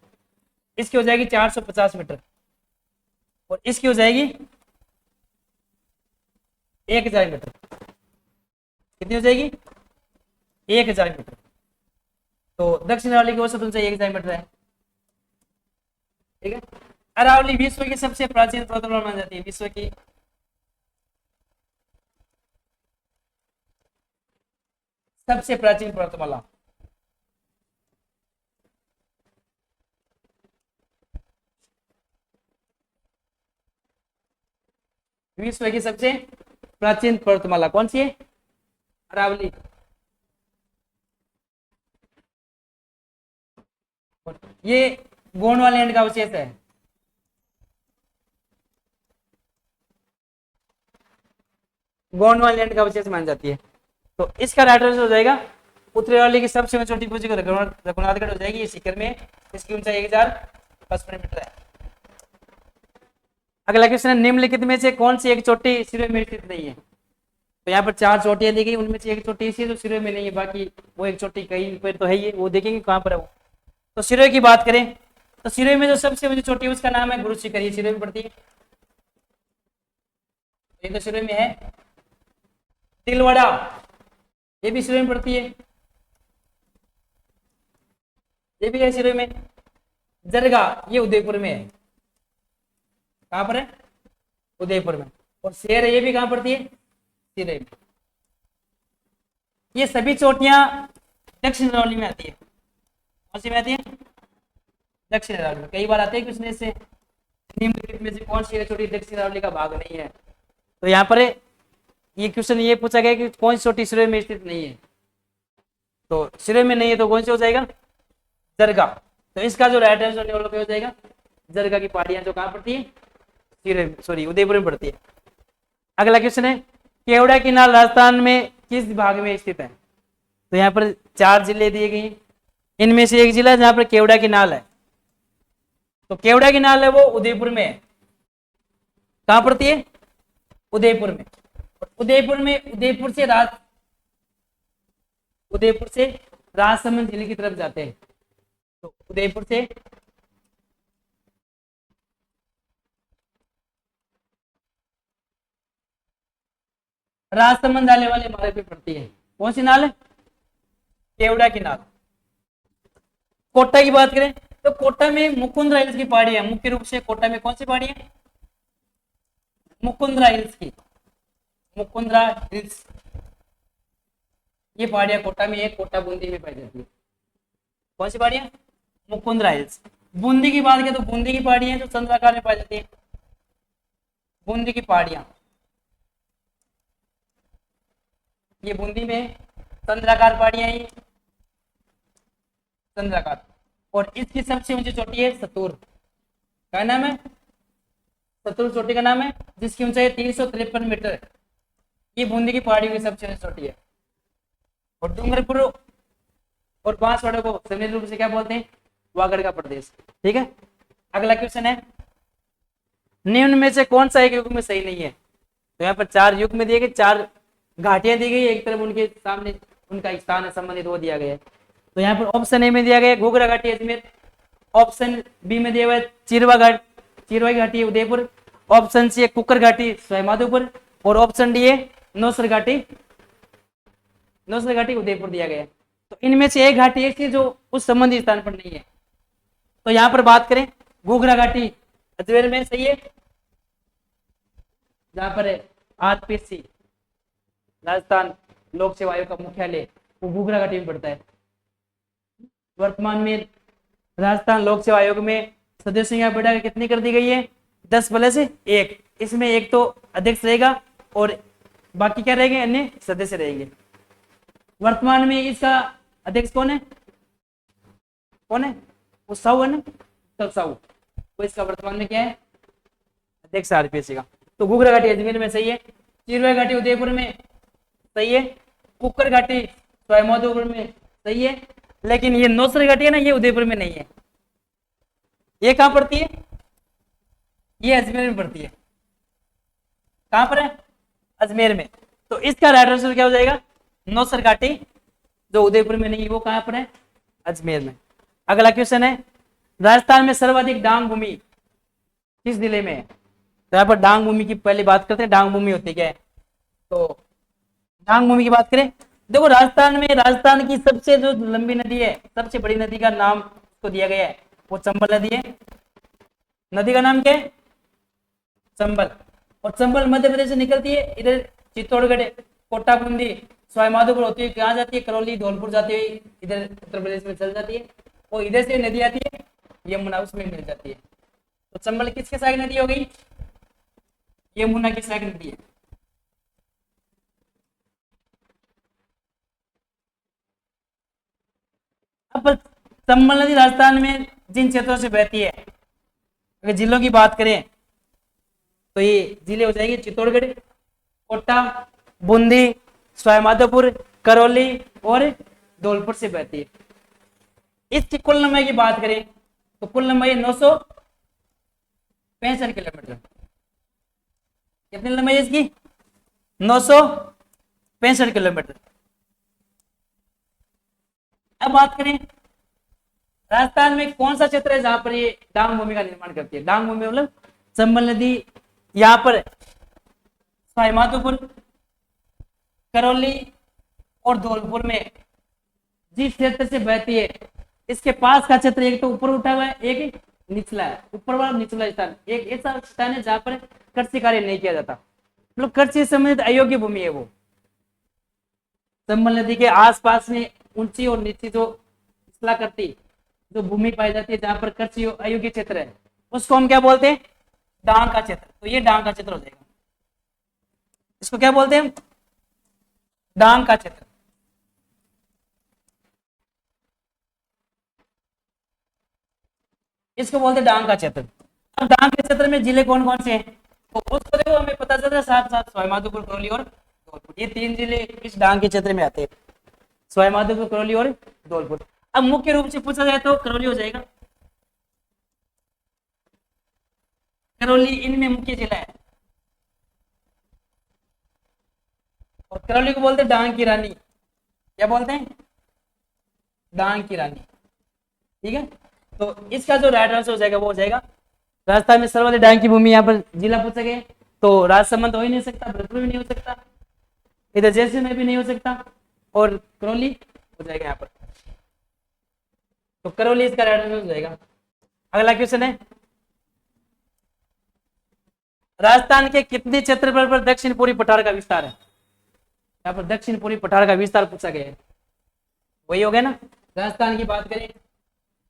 इसकी हो जाएगी 450 मीटर, और इसकी हो जाएगी 1000 मीटर। कितनी हो जाएगी, 1000 मीटर। तो दक्षिण अरावली की औसत ऊंचाई 1000 मीटर है, ठीक है। अरावली विश्व की सबसे प्राचीन पर्वतमाला मानी जाती है, विश्व की सबसे प्राचीन पर्वतमाला। विश्व की सबसे प्राचीन पर्वतमाला कौन सी है, अरावली। और ये गोंडवाना लैंड का अवशेष है। गोंडवाना लैंड का अवशेष मानी जाती है। तो इसका राइट आंसर हो जाएगा उत्तरी अरावली की सबसे छोटी भुज रघुनाथगढ़ हो जाएगी। ये शिखर में इसकी ऊंचाई 1055 मीटर है। अगला क्वेश्चन है, निम्नलिखित में से कौन सी एक चोटी सिरोही में स्थित नहीं है? तो यहाँ पर 4 चोटियां दी गई, उनमें से एक चोटी इसी है जो सिरोही में नहीं है, बाकी वो एक चोटी कहीं पर तो है ही, वो देखेंगे कहाँ पर है वो। तो सिरोही की बात करें तो सिरोही में जो सबसे ऊंची चोटी है उसका नाम है गुरु शिखर। ये सिरोही में पड़ती है, ये तो सिरोही में है। तिलवाड़ा, ये भी सिरोही में पड़ती है, ये भी है सिरोही में। जरगा, ये उदयपुर में है। कहां पर है? उदयपुर में। और शेर है, ये भी कहां पड़ती है? सिरोही में। ये सभी चोटियां दक्षिण अरावली में आती है। कौन सी में आती है? दक्षिण अरावली में। कई बार आते हैं क्वेश्चन से, निम्नलिखित में से कौन सी चोटी दक्षिण अरावली का भाग नहीं है? तो यहाँ पर ये क्वेश्चन ये पूछा गया कि कौन सी चोटी सिरोही में स्थित नहीं है। तो सिरोही में नहीं है तो कौन सी हो जाएगा? जरगा। तो इसका जो राइट आंसर हो जाएगा जरगा की पहाड़ियां, जो कहां पड़ती है? सॉरी उदयपुर में पड़ती है। अगला क्वेश्चन है, केवड़ा की नाल राजस्थान में किस भाग में स्थित है? तो यहाँ पर 4 जिले दिए गए हैं, इनमें से एक जिला जहां पर केवड़ा की नाल है। तो केवड़ा की नाल है वो उदयपुर में है। कहां पड़ती है? उदयपुर में। उदयपुर से राजसमंद जिले की तरफ जाते हैं। तो उदयपुर से राजसमंद जाने वाले मार्ग पे पड़ती है। कौन सी नाल है? केवड़ा की नाल। कोटा की बात करें तो कोटा में मुकुंदरा हिल्स की पहाड़ी है। मुख्य रूप से कोटा में कौन सी पहाड़ी है? मुकुंदरा हिल्स की। मुकुंदरा हिल्स, ये पहाड़ियां कोटा में है, कोटा बूंदी में पाई जाती है। कौन सी पहाड़ियां? मुकुंदरा हिल्स। बूंदी की बात करें तो बूंदी की पहाड़ियां जो चंद्राकार में पाई जाती है। बूंदी की पहाड़ियां, ये बूंदी में चंद्राकार पहाड़ियां हैं, चंद्राकार। और इसकी सबसे ऊंची चोटी है सतुर। क्या नाम है? सतुर चोटी का नाम है, जिसकी ऊंचाई 353 मीटर। ये बूंदी की पहाड़ियों की सबसे ऊंची चोटी है। और डूंगरपुर और बांसवाड़ा को सम्मिलित रूप से क्या बोलते हैं? वागड़ का प्रदेश। ठीक है। अगला क्वेश्चन है, निम्न में से कौन सा एक युग में सही नहीं है? तो यहाँ पर 4 युग में दिए गए, 4 घाटियां दी गई, एक तरफ उनके सामने उनका स्थान है संबंधित वो दिया गया है। तो यहाँ पर ऑप्शन ए में दिया गया घूघरा घाटी अजमेर, ऑप्शन बी में दिया हुआ है चिरवा घाटी उदयपुर, ऑप्शन सी है कुकर घाटी सवाईमाधोपुर, और ऑप्शन डी है नौसर घाटी उदयपुर दिया गया है। तो इनमें से एक घाटी ऐसी जो उस संबंधित स्थान पर नहीं है। तो यहाँ पर बात करें घूघरा घाटी अजमेर में सही है, जहां पर आरपीसी राजस्थान लोक सेवा आयोग का मुख्यालय वो घूघरा घाटी में पड़ता है। वर्तमान में राजस्थान लोक सेवा आयोग में सदस्यों की संख्या बढ़ाकर कितनी कर दी गई है? 10+1। इसमें एक तो अध्यक्ष रहेगा और बाकी क्या रहेंगे? अन्य सदस्य रहेंगे। वर्तमान में इसका अध्यक्ष कौन है? वो साहू है ना, तब साहू, वो इसका वर्तमान में क्या है? अध्यक्ष आरपीएससी का। तो घूघरा घाटी अजमेर में सही है, चिरवा घाटी उदयपुर में सही है, कुकर घाटी सवाईमाधोपुर में सही है, लेकिन ये नौसर घाटी है ना, ये उदयपुर में नहीं है। ये कहां पड़ती है? ये अजमेर में पड़ती है। कहां पर है? अजमेर में। तो इसका राइट आंसर क्या हो जाएगा? नौसर घाटी, जो उदयपुर में नहीं है, वो कहां पर है? अजमेर में। अगला क्वेश्चन है, राजस्थान में सर्वाधिक डांग भूमि किस जिले में है? तो यहाँ पर डांग भूमि की पहले बात करते हैं। डांग भूमि होती क्या है? तो डांग भूमि की बात करें, देखो राजस्थान की सबसे जो लंबी नदी है, सबसे बड़ी नदी का नाम उसको दिया गया है, वो चंबल नदी है। नदी का नाम क्या है? चंबल। और चंबल मध्य प्रदेश से निकलती है, इधर चित्तौड़गढ़, कोटा बूंदी सवाईमाधोपुर होती है, कहाँ जाती है? करौली धौलपुर जाती है, इधर उत्तर प्रदेश में चल जाती है। और इधर से नदी आती है यमुना, उसमें मिल जाती है। तो चंबल किसके सहायक नदी हो गई? यमुना की सहायक नदी है। अब चंबल नदी राजस्थान में जिन क्षेत्रों से बहती है, अगर जिलों की बात करें तो ये जिले हो जाएंगे चित्तौड़गढ़, कोटा, बूंदी, सवाईमाधोपुर, करौली और धौलपुर से बहती है। इसकी कुल लंबाई की बात करें तो कुल लंबाई 965 किलोमीटर। कितनी लंबाई है इसकी? 965 किलोमीटर। अब बात करें राजस्थान में कौन सा क्षेत्र है जहां पर ये डांग भूमि का निर्माण करती है। डांग भूमि मतलब चंबल नदी यहाँ पर सवाईमाधोपुर, करौली और धौलपुर में जिस क्षेत्र से बहती है, इसके पास का क्षेत्र एक तो ऊपर उठा हुआ है, एक निचला है। ऊपर वाला निचला स्थान एक ऐसा स्थान है जहां पर कृषि कार्य नहीं किया जाता, मतलब कृषि से संबंधित अयोग्य भूमि है वो। चंबल नदी के आसपास में ऊंची और नीची जो करती जो भूमि पाई जाती है जहां पर कृषि अयोग्य क्षेत्र है, उसको हम क्या बोलते हैं? डांग का क्षेत्र। तो ये डांग का क्षेत्र हो जाएगा। इसको क्या बोलते हैं? डांग का क्षेत्र। इसको बोलते हैं डांग का क्षेत्र। अब डांग के क्षेत्र में जिले कौन कौन से हैं तो उसको देखो हमें पता चलता है, साथ साथ सवाईमाधोपुर, करौली और धौलपुर, ये 3 जिले इस डांग के क्षेत्र में आते हैं। सवाईमाधोपुर, करौली और धौलपुर। अब मुख्य रूप से पूछा जाए तो करौली हो जाएगा। करौली इनमें मुख्य जिला है और करौली को बोलते हैं डांग की रानी। क्या बोलते हैं? डांग की रानी। ठीक है, तो इसका जो राइट आंसर हो जाएगा वो हो जाएगा राजस्थान में सर्वाधिक डांग की भूमि। यहाँ पर जिला पूछा गया तो राजसमंद हो ही नहीं सकता, भरतपुर भी नहीं हो सकता, इधर जैसलमेर भी नहीं हो सकता और करौली हो जाएगा यहाँ पर। तो करौली इसका राइट आंसर हो जाएगा। अगला क्वेश्चन है, राजस्थान के कितने क्षेत्रफल पर दक्षिण पूर्वी पठार का विस्तार है? यहाँ पर दक्षिण पूर्वी पठार का विस्तार पूछा गया है। वही हो गया ना। राजस्थान की बात करें,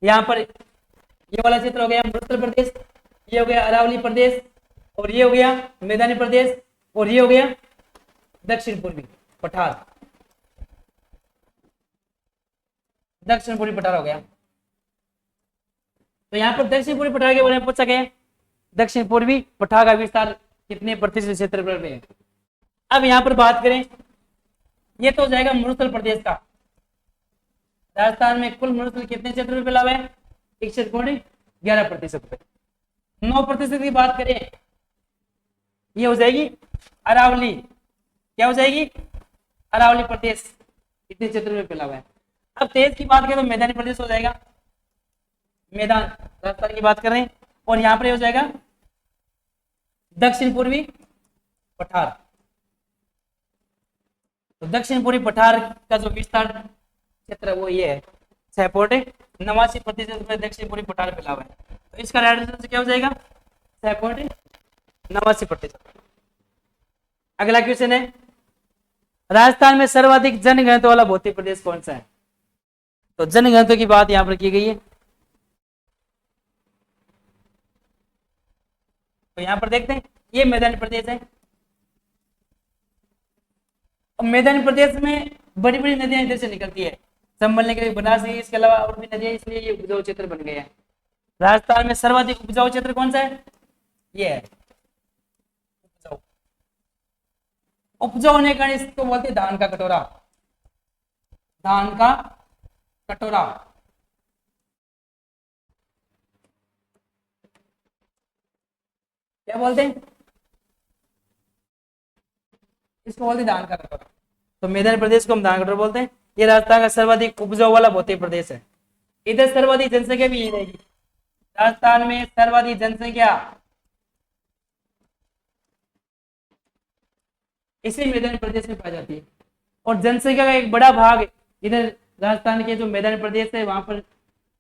यहाँ पर ये वाला क्षेत्र हो गया मरुस्थल प्रदेश, ये हो गया अरावली प्रदेश और ये हो गया मैदानी प्रदेश और ये हो गया दक्षिण पूर्वी पठार। दक्षिण पूर्वी पठार हो गया। तो यहाँ पर दक्षिण पूर्वी पठार के बारे में पूछा गया, दक्षिण पूर्वी पठार का विस्तार कितने प्रतिशत क्षेत्रफल में है। अब यहाँ पर बात करें, ये तो हो जाएगा मरुस्थल प्रदेश का। राजस्थान में कुल मरुस्थल कितने क्षेत्र में फैला हुआ है? 61.11% पे। 9% की बात करें, ये हो जाएगी अरावली। क्या हो जाएगी? अरावली प्रदेश कितने क्षेत्र में फैला हुआ है। अब तेज की बात करें तो मैदानी प्रदेश हो जाएगा, मैदान राजस्थान की बात कर रहे हैं। और यहाँ पर हो जाएगा दक्षिण पूर्वी पठार। तो दक्षिण पूर्वी पठार का जो विस्तार क्षेत्र वो ये है 6.89% में दक्षिण पूर्वी पठार फैला हुआ है। तो इसका राइट आंसर क्या हो जाएगा? 6.89%। अगला क्वेश्चन है, राजस्थान में सर्वाधिक जनघनत्व वाला भौतिक प्रदेश कौन सा है? तो जनघनत्व की बात यहां पर की गई है। तो यहां पर देखते हैं, ये मैदानी प्रदेश है। और मैदानी प्रदेश में बड़ी बड़ी नदियां इधर से निकलती है, संभलने के लिए बनास है, इसके अलावा और भी नदियां, इसलिए ये उपजाऊ क्षेत्र बन गया है। राजस्थान में सर्वाधिक उपजाऊ क्षेत्र कौन सा है? ये है उपजाऊ। उपजाऊ होने का इसको बोलते हैं धान का कटोरा। धान का कटोरा। क्या बोलते हैं? इसको बोलते हैं धान का कटोरा। तो मैदानी प्रदेश को हम धान कटोरा बोलते हैं। ये राजस्थान का सर्वाधिक उपजाऊ वाला भौतिक प्रदेश है। इधर सर्वाधिक जनसंख्या भी यही रहेगी। राजस्थान में सर्वाधिक जनसंख्या इसी मैदानी प्रदेश में पाई जाती है और जनसंख्या का एक बड़ा भाग इधर राजस्थान के जो मैदानी प्रदेश है वहां पर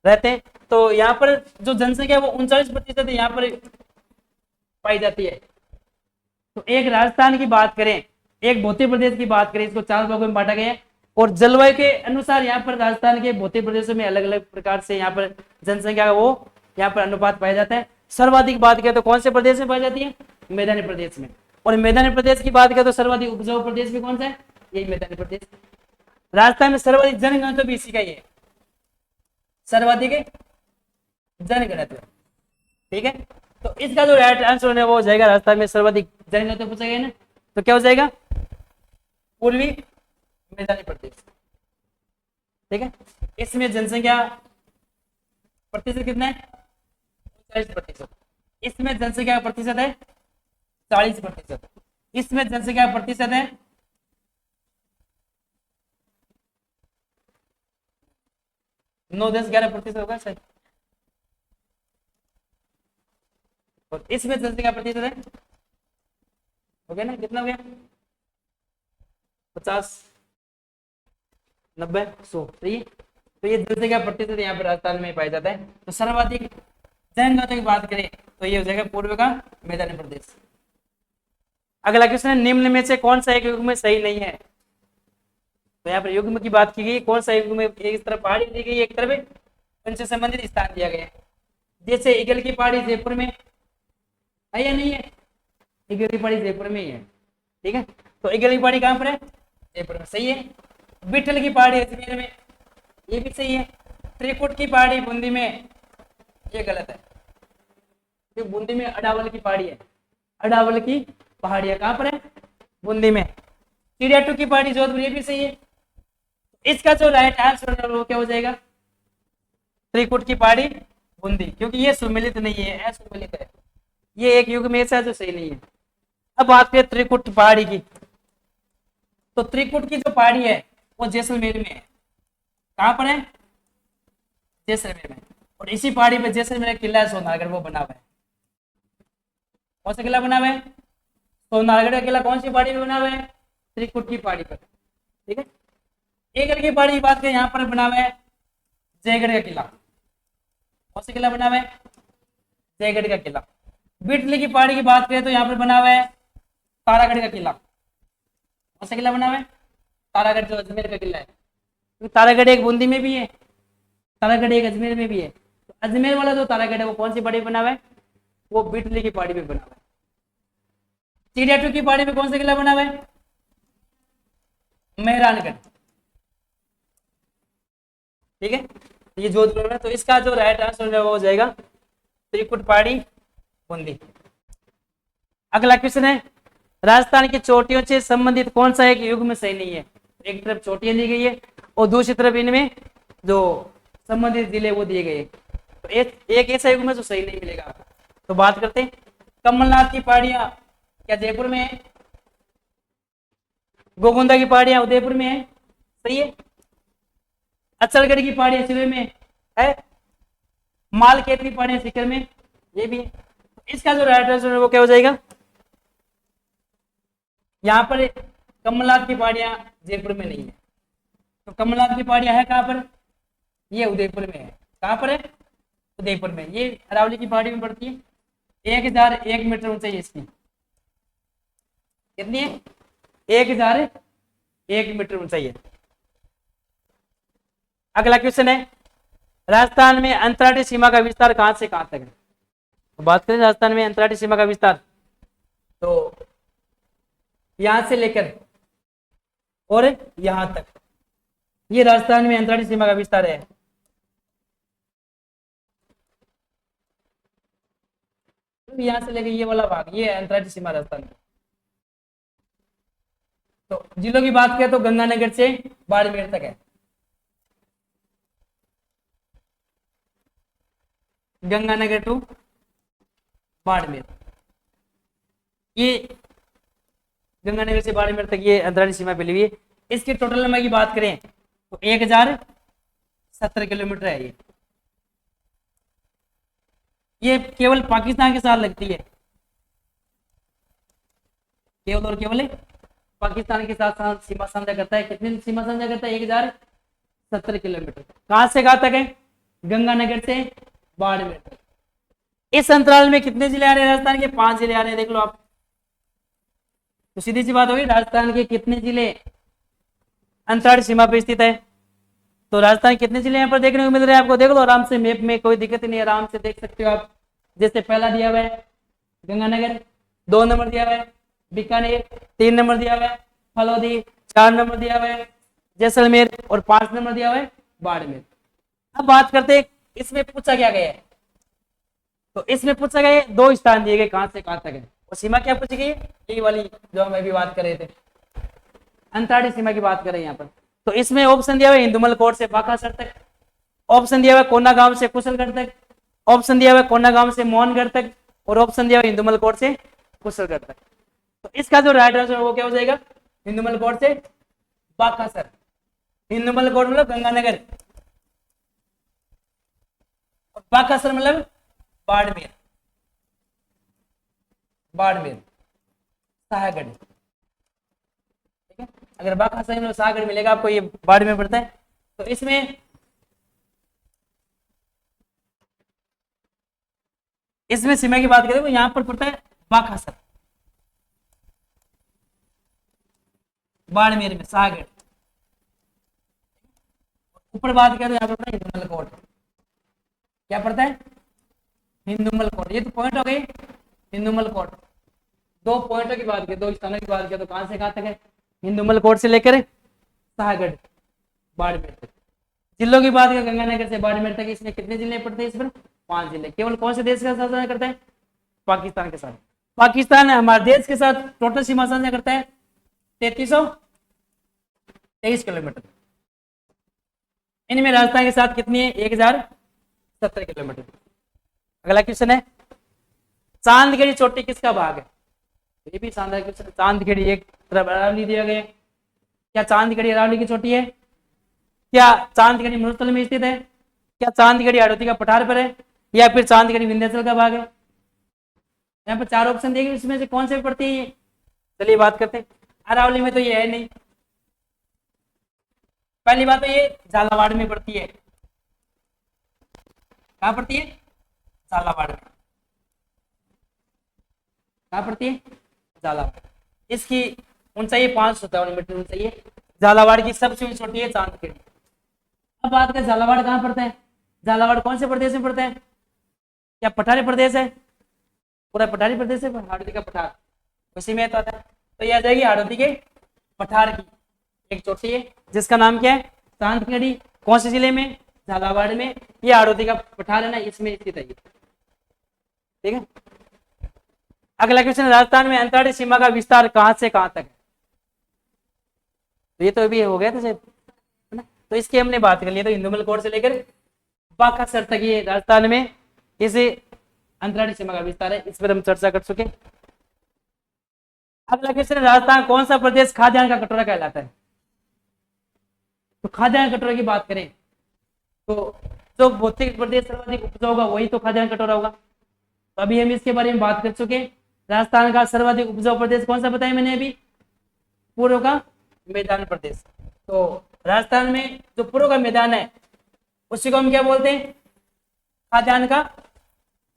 रहते हैं। तो यहाँ पर जो जनसंख्या वो 39% यहाँ पर पाई जाती है। तो एक राजस्थान की बात करें, एक भौतिक प्रदेश की बात करें, इसको 4 भागों में बांटा गया है और जलवायु के अनुसार यहाँ पर राजस्थान के भौतिक प्रदेशों में अलग अलग प्रकार से यहाँ पर जनसंख्या का वो यहाँ पर अनुपात पाया जाता है। सर्वाधिक बात करें तो कौन से प्रदेश में पाई जाती है? मैदानी प्रदेश में। और मैदानी प्रदेश की बात करें तो सर्वाधिक उपजाऊ प्रदेश भी कौन सा है? यही मैदानी प्रदेश। राजस्थान में सर्वाधिक जनघनत्व भी इसी का ही है। सर्वाधिक जनघनत्व। ठीक है, तो इसका जो राइट आंसर है वो हो जाएगा राजस्थान में सर्वाधिक जनघनत्व पूछा गया ना, तो क्या हो जाएगा पूर्वी मैदानी प्रदेश। ठीक है, इसमें जनसंख्या प्रतिशत कितना है 40%, इसमें जनसंख्या का प्रतिशत है 40%, इसमें जनसंख्या का प्रतिशत है 9-10-11% होगा शायद, और इसमें जनसंख्या प्रतिशत है हो गया ना, कितना हो गया 50-90-100। सही है, तो ये जनसंख्या प्रतिशत यहाँ पर राजस्थान में पाया जाता है। तो सर्वाधिक जनघनत्व की बात करें तो ये हो जाएगा पूर्व का मैदानी प्रदेश। अगला क्वेश्चन है निम्न में से कौन सा एक युग्म सही नहीं है। तो यहाँ पर युग्म की बात की गई, कौन सा युग्म, एक तरफ पहाड़ी दी गई, एक तरफ उनसे संबंधित स्थान दिया गया है। जैसे ईगल की पहाड़ी जयपुर में है या नहीं है, ईगल की पहाड़ी जयपुर में ही है। ठीक है, तो ईगल की पहाड़ी कहाँ पर है, जयपुर में। सही है, बिठल की पहाड़ी अजमेर में, ये भी सही है। त्रिकुट की पहाड़ी बूंदी में, ये गलत है, क्योंकि बूंदी में अडावल की पहाड़ी है, अडावल की पहाड़ी है कहाँ पर है, बूंदी में। चिड़ियाटू की पहाड़ी जोधपुर, ये भी सही है। इसका जो राइट आंसर है वो क्या हो जाएगा त्रिकुट की पहाड़ी बूंदी, क्योंकि ये सुमिलित नहीं है, असुमिलित है, ये एक युग में से जो सही नहीं है। अब बात करें त्रिकुट पहाड़ी की, तो त्रिकुट की जो पहाड़ी है वो जैसलमेर में है। कहां पर है, जैसलमेर में। और इसी पहाड़ी पे जैसलमेर किला है सोनारगढ़, वो बना हुआ है। कौन सा किला बना हुआ है, सोनारगढ़ का किला कौन सी पहाड़ी पे बना हुआ है, त्रिकुट की पहाड़ी पर। ठीक है, ईगल की पहाड़ी की बात करें यहाँ पर बना हुआ है जयगढ़ का किला। कौन सा किला बना हुआ है, जयगढ़ का किला। बिटली की पहाड़ी की बात करें तो यहाँ पर बना हुआ है तारागढ़ का किला। कौन सा किला बना हुआ है, तारागढ़, जो अजमेर का किला है। तो तारागढ़ एक बूंदी में भी है, तारागढ़ एक अजमेर में भी है। तो अजमेर वाला जो तारागढ़ है वो कौन सी पहाड़ी पे बना हुआ है, वो बिटली की पहाड़ी पे बना हुआ है। चिड़ियाटू की पहाड़ी पे कौन सा किला बना हुआ है, मेहरानगढ़। ठीक है, ये जोधपुर में। तो इसका जो राइट आंसर है वो हो जाएगा त्रिकुट पहाड़ी बूंदी। अगला क्वेश्चन है राजस्थान की चोटियों से संबंधित कौन सा एक युग में सही नहीं है। एक तरफ चोटियां दी गई है और दूसरी तरफ इनमें जो संबंधित जिले वो दिए गए। तो एक ऐसा युग में जो सही नहीं मिलेगा आपको। तो बात करते हैं कमलनाथ की पहाड़ियां क्या जयपुर में है, गोगुंदा की पहाड़ियां उदयपुर में है, सही है। अचलगढ़ की पहाड़ियां सिरोही में है, मालखेत की पहाड़ियां सीकर में, ये भी है। इसका जो राइट आंसर है वो क्या हो जाएगा, यहाँ पर कमलनाथ की पहाड़ियां जयपुर में नहीं है। तो कमलनाथ की पहाड़ियां है कहाँ पर, ये उदयपुर में है। कहाँ पर है, उदयपुर में। ये अरावली की पहाड़ी में पड़ती है। 1001 मीटर ऊंचाई है इसकी, कितनी है 1001 मीटर ऊंचाई है। अगला क्वेश्चन है राजस्थान में अंतर्राष्ट्रीय सीमा का विस्तार कहां से कहां तक है। तो बात करें राजस्थान में अंतर्राष्ट्रीय सीमा का विस्तार, तो यहां से लेकर और यहां तक, ये राजस्थान में अंतर्राष्ट्रीय सीमा का विस्तार है। यहां से लेकर ये वाला भाग, ये अंतर्राष्ट्रीय सीमा राजस्थान की। तो जिलों की बात करें तो गंगानगर से बाड़मेर तक है, गंगानगर टू बाड़मेर, ये गंगानगर से बाड़मेर तक ये अंतर्राष्ट्रीय सीमा फैली हुई है। इसकी टोटल लंबाई की बात करें तो 1070 किलोमीटर है। ये केवल पाकिस्तान के साथ लगती है, केवल और केवल पाकिस्तान के साथ सीमा साझा करता है। कितनी सीमा साझा करता है, 1070 किलोमीटर। कहां से कहां तक है, गंगानगर से बाड़मेर तक। इस अंतराल में कितने जिले आ रहे हैं राजस्थान के, 5 जिले आ रहे हैं, देख लो आप। तो सीधी सी बात होगी राजस्थान के कितने जिले अंतराष्ट्रीय सीमा पर स्थित है। तो राजस्थान कितने जिले यहाँ पर देखने को मिल रहे हैं आपको, देख लो आराम से मैप में, कोई दिक्कत नहीं, आराम से देख सकते हो आप। जैसे पहला दिया हुआ है गंगानगर, 2 नंबर दिया हुआ है बीकानेर, 3 नंबर दिया हुआ है फलौदी, 4 नंबर दिया हुआ है जैसलमेर और 5 नंबर दिया हुआ है बाड़मेर। अब बात करते हैं इसमें पूछा क्या गया है। तो इसमें पूछा गया है 2 स्थान दिए गए कहां से कहां तक है, और सीमा क्या पूछी गई है, ये वाली जो हम अभी बात कर रहे थे, अंतर्राष्ट्रीय सीमा की बात कर रहे हैं यहाँ पर। तो इसमें ऑप्शन दिया हुआ है हिंदुमल कोट से बाकासर तक, ऑप्शन दिया हुआ है कोना गांव से कुशलगढ़ तक, ऑप्शन दिया हुआ है कोना गांव से मोहनगढ़ तक, और ऑप्शन दिया हुआ है हिंदुमल कोट से कुशलगढ़ तक। तो इसका जो राइट आंसर वो क्या हो जाएगा, हिंदुमल कोट से बाकासर। हिंदुमल कोट मतलब गंगानगर, और बाकासर मतलब बाड़मेर, बाड़मेर साहगढ़, ठीक है। अगर बाकासर में साहगढ़ मिलेगा आपको, ये बाड़मेर पड़ता है। तो इसमें सीमा की बात करें तो यहां पर पड़ता है बाकासर, बाड़मेर में साहगढ़। ऊपर बात करें तो यहाँ पर पड़ता है हिंदुमल कोट, क्या पड़ता है, हिंदुमल कोट। ये तो पॉइंट हो गई हिंदुमल कोट। 2 पॉइंटों की बात करें, 2 स्थानों की बात करें तो कहां से कहां तक है, हिंदुमल कोट से लेकर साहगढ़ बाड़मेर तक। जिलों की बात करें गंगानगर से बाड़मेर तक, इसमें कितने जिले पड़ते हैं, इस पर 5 जिले। केवल कौन से देश का साझा करता है, पाकिस्तान के साथ। पाकिस्तान हमारे देश के साथ टोटल सीमा साझा करता है 3323 किलोमीटर। इनमें राजस्थान के साथ कितनी है, 1070 किलोमीटर। अगला क्वेश्चन है चांदखेड़ी चोटी किसका भाग है, ये भी शानदार क्वेश्चन। चांदखेड़ी एक तरफ अरावली दिया गया, क्या चांदखेड़ी अरावली की चोटी है, क्या चांदखेड़ी मरुस्थल में स्थित है, क्या चांदखेड़ी हाड़ौती का पठार पर है, या फिर चांदखेड़ी विंध्याचल का भाग है। यहाँ पर 4 ऑप्शन दिए गए, इसमें से कौन से पड़ती है। चलिए बात करते हैं। अरावली में तो ये है नहीं। पहली बात तो ये झालावाड़ में पड़ती है, कहाँ पड़ती है, झालावाड़ में। कहाँ पड़ती है, झालावाड़। इसकी ऊंचाई 557 मीटर ऊंचाई है। झालावाड़ की सबसे ऊंची चोटी है चांदखेड़ी। अब बात करें झालावाड़ कहाँ पड़ता है, झालावाड़ कौन से प्रदेश में पड़ता है, क्या पठारी प्रदेश है, पूरा पठारी प्रदेश है, हाड़ौती का पठार उसी में तो आता है। तो यह आ जाएगी हाड़ौती के पठार की एक चोटी है जिसका नाम क्या है, चांदखेड़ी। कौन से जिले में, झालावाड़ में। ये हाड़ौती का पठार है ना, इसमें स्थित है, ठीक है। अगला क्वेश्चन, राजस्थान में अंतर्राष्ट्रीय सीमा का विस्तार कहां से कहां तक है। तो ये तो अभी हो गया था शायद, है ना। तो इसकी हमने बात कर ली, तो हिंदुमल कोट से लेकर बाकासर तक ये राजस्थान में इसे अंतर्राष्ट्रीय सीमा का विस्तार है, इस पर हम चर्चा कर चुके। अगला क्वेश्चन, राजस्थान कौन सा प्रदेश खाद्यान्न का कटोरा कहलाता है। तो खाद्यान्न कटोरा की बात करें तो जो भौतिक प्रदेश सर्वाधिक उपजाऊ होगा वही तो खाद्यान्न कटोरा होगा। तो अभी हम इसके बारे में बात कर चुके। राजस्थान का सर्वाधिक उपजाऊ प्रदेश कौन सा बताया मैंने अभी, पूर्व का मैदान प्रदेश। तो राजस्थान में जो पूर्व का मैदान है उसी को हम क्या बोलते हैं, खाद्यान्न का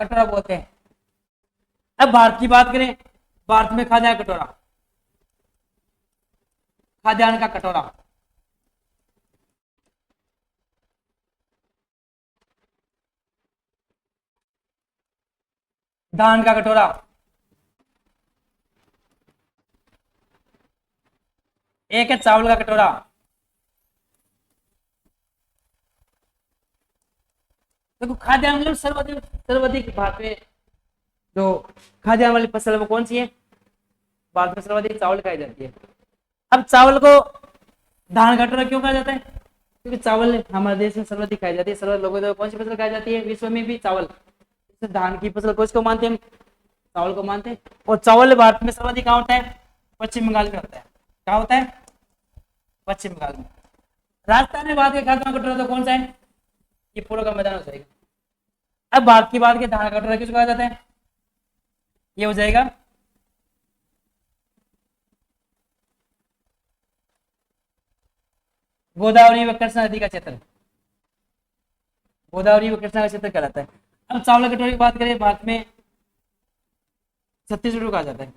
कटोरा बोलते हैं। अब भारत की बात करें, भारत में खाद्यान्न कटोरा, खाद्यान्न का कटोरा, धान का कटोरा, एक है चावल का कटोरा, देखो खाद्यान्न मतलब सर्वाधिक भारत में जो खाद्यान्न वाली फसल है वो कौन सी है, भारत में सर्वाधिक चावल खाई जाती है। अब चावल को धान कटोरा क्यों कहा जाता है, क्योंकि चावल हमारे देश में सर्वाधिक खाई जाती है। सर्वाधिक लोगों को कौन सी फसल खाई जाती है विश्व में भी, चावल। धान की फसल किसको मानते हैं हम, चावल को मानते हैं। और चावल भारत में सर्वाधिक कहाँ होता है, पश्चिम बंगाल में होता है। क्या होता है, पश्चिम बंगाल में। राजस्थान में बात के खाद्यान्न कटोरा तो कौन सा है, ये पूर्व का मैदान हो जाएगा। अब भारत की बात के धान का कटोरा किसको कहा जाता है, ये हो जाएगा गोदावरी व कृष्णा नदी का क्षेत्र, गोदावरी व कृष्णा का क्षेत्र कहलाता है। अब चावल कटोरे की बात करें, भारत में छत्तीसगढ़ कहा जाता है,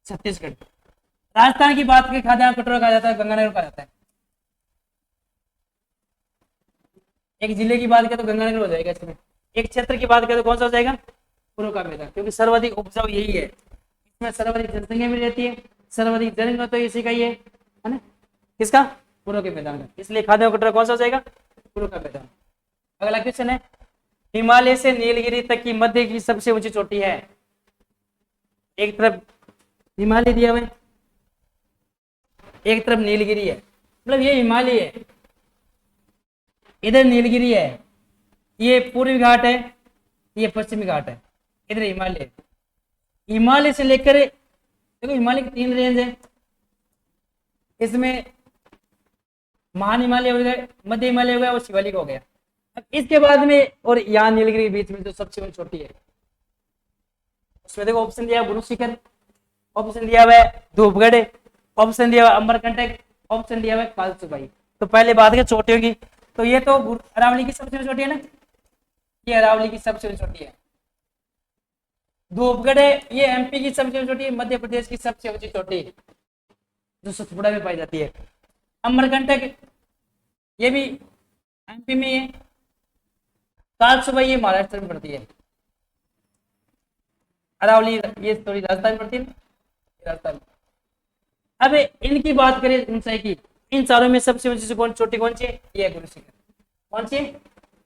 छत्तीसगढ़। राजस्थान की बात करें खाद्यान्न कटोरा कहा जाता है, गंगानगर कहा जाता है। एक जिले की बात करें तो गंगानगर हो जाएगा इसमें। एक क्षेत्र की बात करें तो कौन सा हो जाएगा, पूर्व का मैदान, क्योंकि सर्वाधिक उपजाऊ यही है, इसमें सर्वाधिक जनसंख्या भी रहती है, सर्वाधिक जनसंख्या तो इसी का ही है ना, किसका, पूर्व के मैदान का। इसलिए खाद्यान्न कटोरा कौन सा हो जाएगा, गुरु का मैदान। अगला क्वेश्चन है, हिमालय से नीलगिरी तक की मध्य की सबसे ऊंची चोटी है। एक तरफ हिमालय दिया हुआ है, एक तरफ नीलगिरी है, मतलब ये हिमालय है, इधर नीलगिरी है, ये पूर्वी घाट है, ये पश्चिमी घाट है, इधर हिमालय है। हिमालय से लेकर देखो हिमालय की 3 रेंज है, इसमें महान हिमालय हो गया, मध्य हिमालय हो गया और शिवालिक हो गया। अब इसके बाद में और यहाँ नीलगिरी के बीच में जो सबसे छोटी है, उसमें देखो ऑप्शन दिया गुरु शिखर, ऑप्शन दिया हुआ है धूपगढ़, ऑप्शन दिया हुआ अमरकंटक, ऑप्शन दिया हुआ है कालसुबाई। तो पहले बात करें चोटियों की, तो ये तो अरावली की सबसे छोटी है ना, ये अरावली की सबसे छोटी है। धूपगढ़ है, ये एमपी की सबसे छोटी है, मध्य प्रदेश की सबसे ऊंची चोटी जो सतपुड़ा में पाई जाती है। अमरकंटक ये भी एमपी में है। कालसुबाई ये महाराष्ट्र में पड़ती है। अरावली ये थोड़ी राजस्थान में पड़ती है, राजस्थान। अब इनकी बात करें ऊंचाई की, इन चारों में सबसे ऊंची चोटी कौन सी है? ये गुरु शिखर। कौन सी?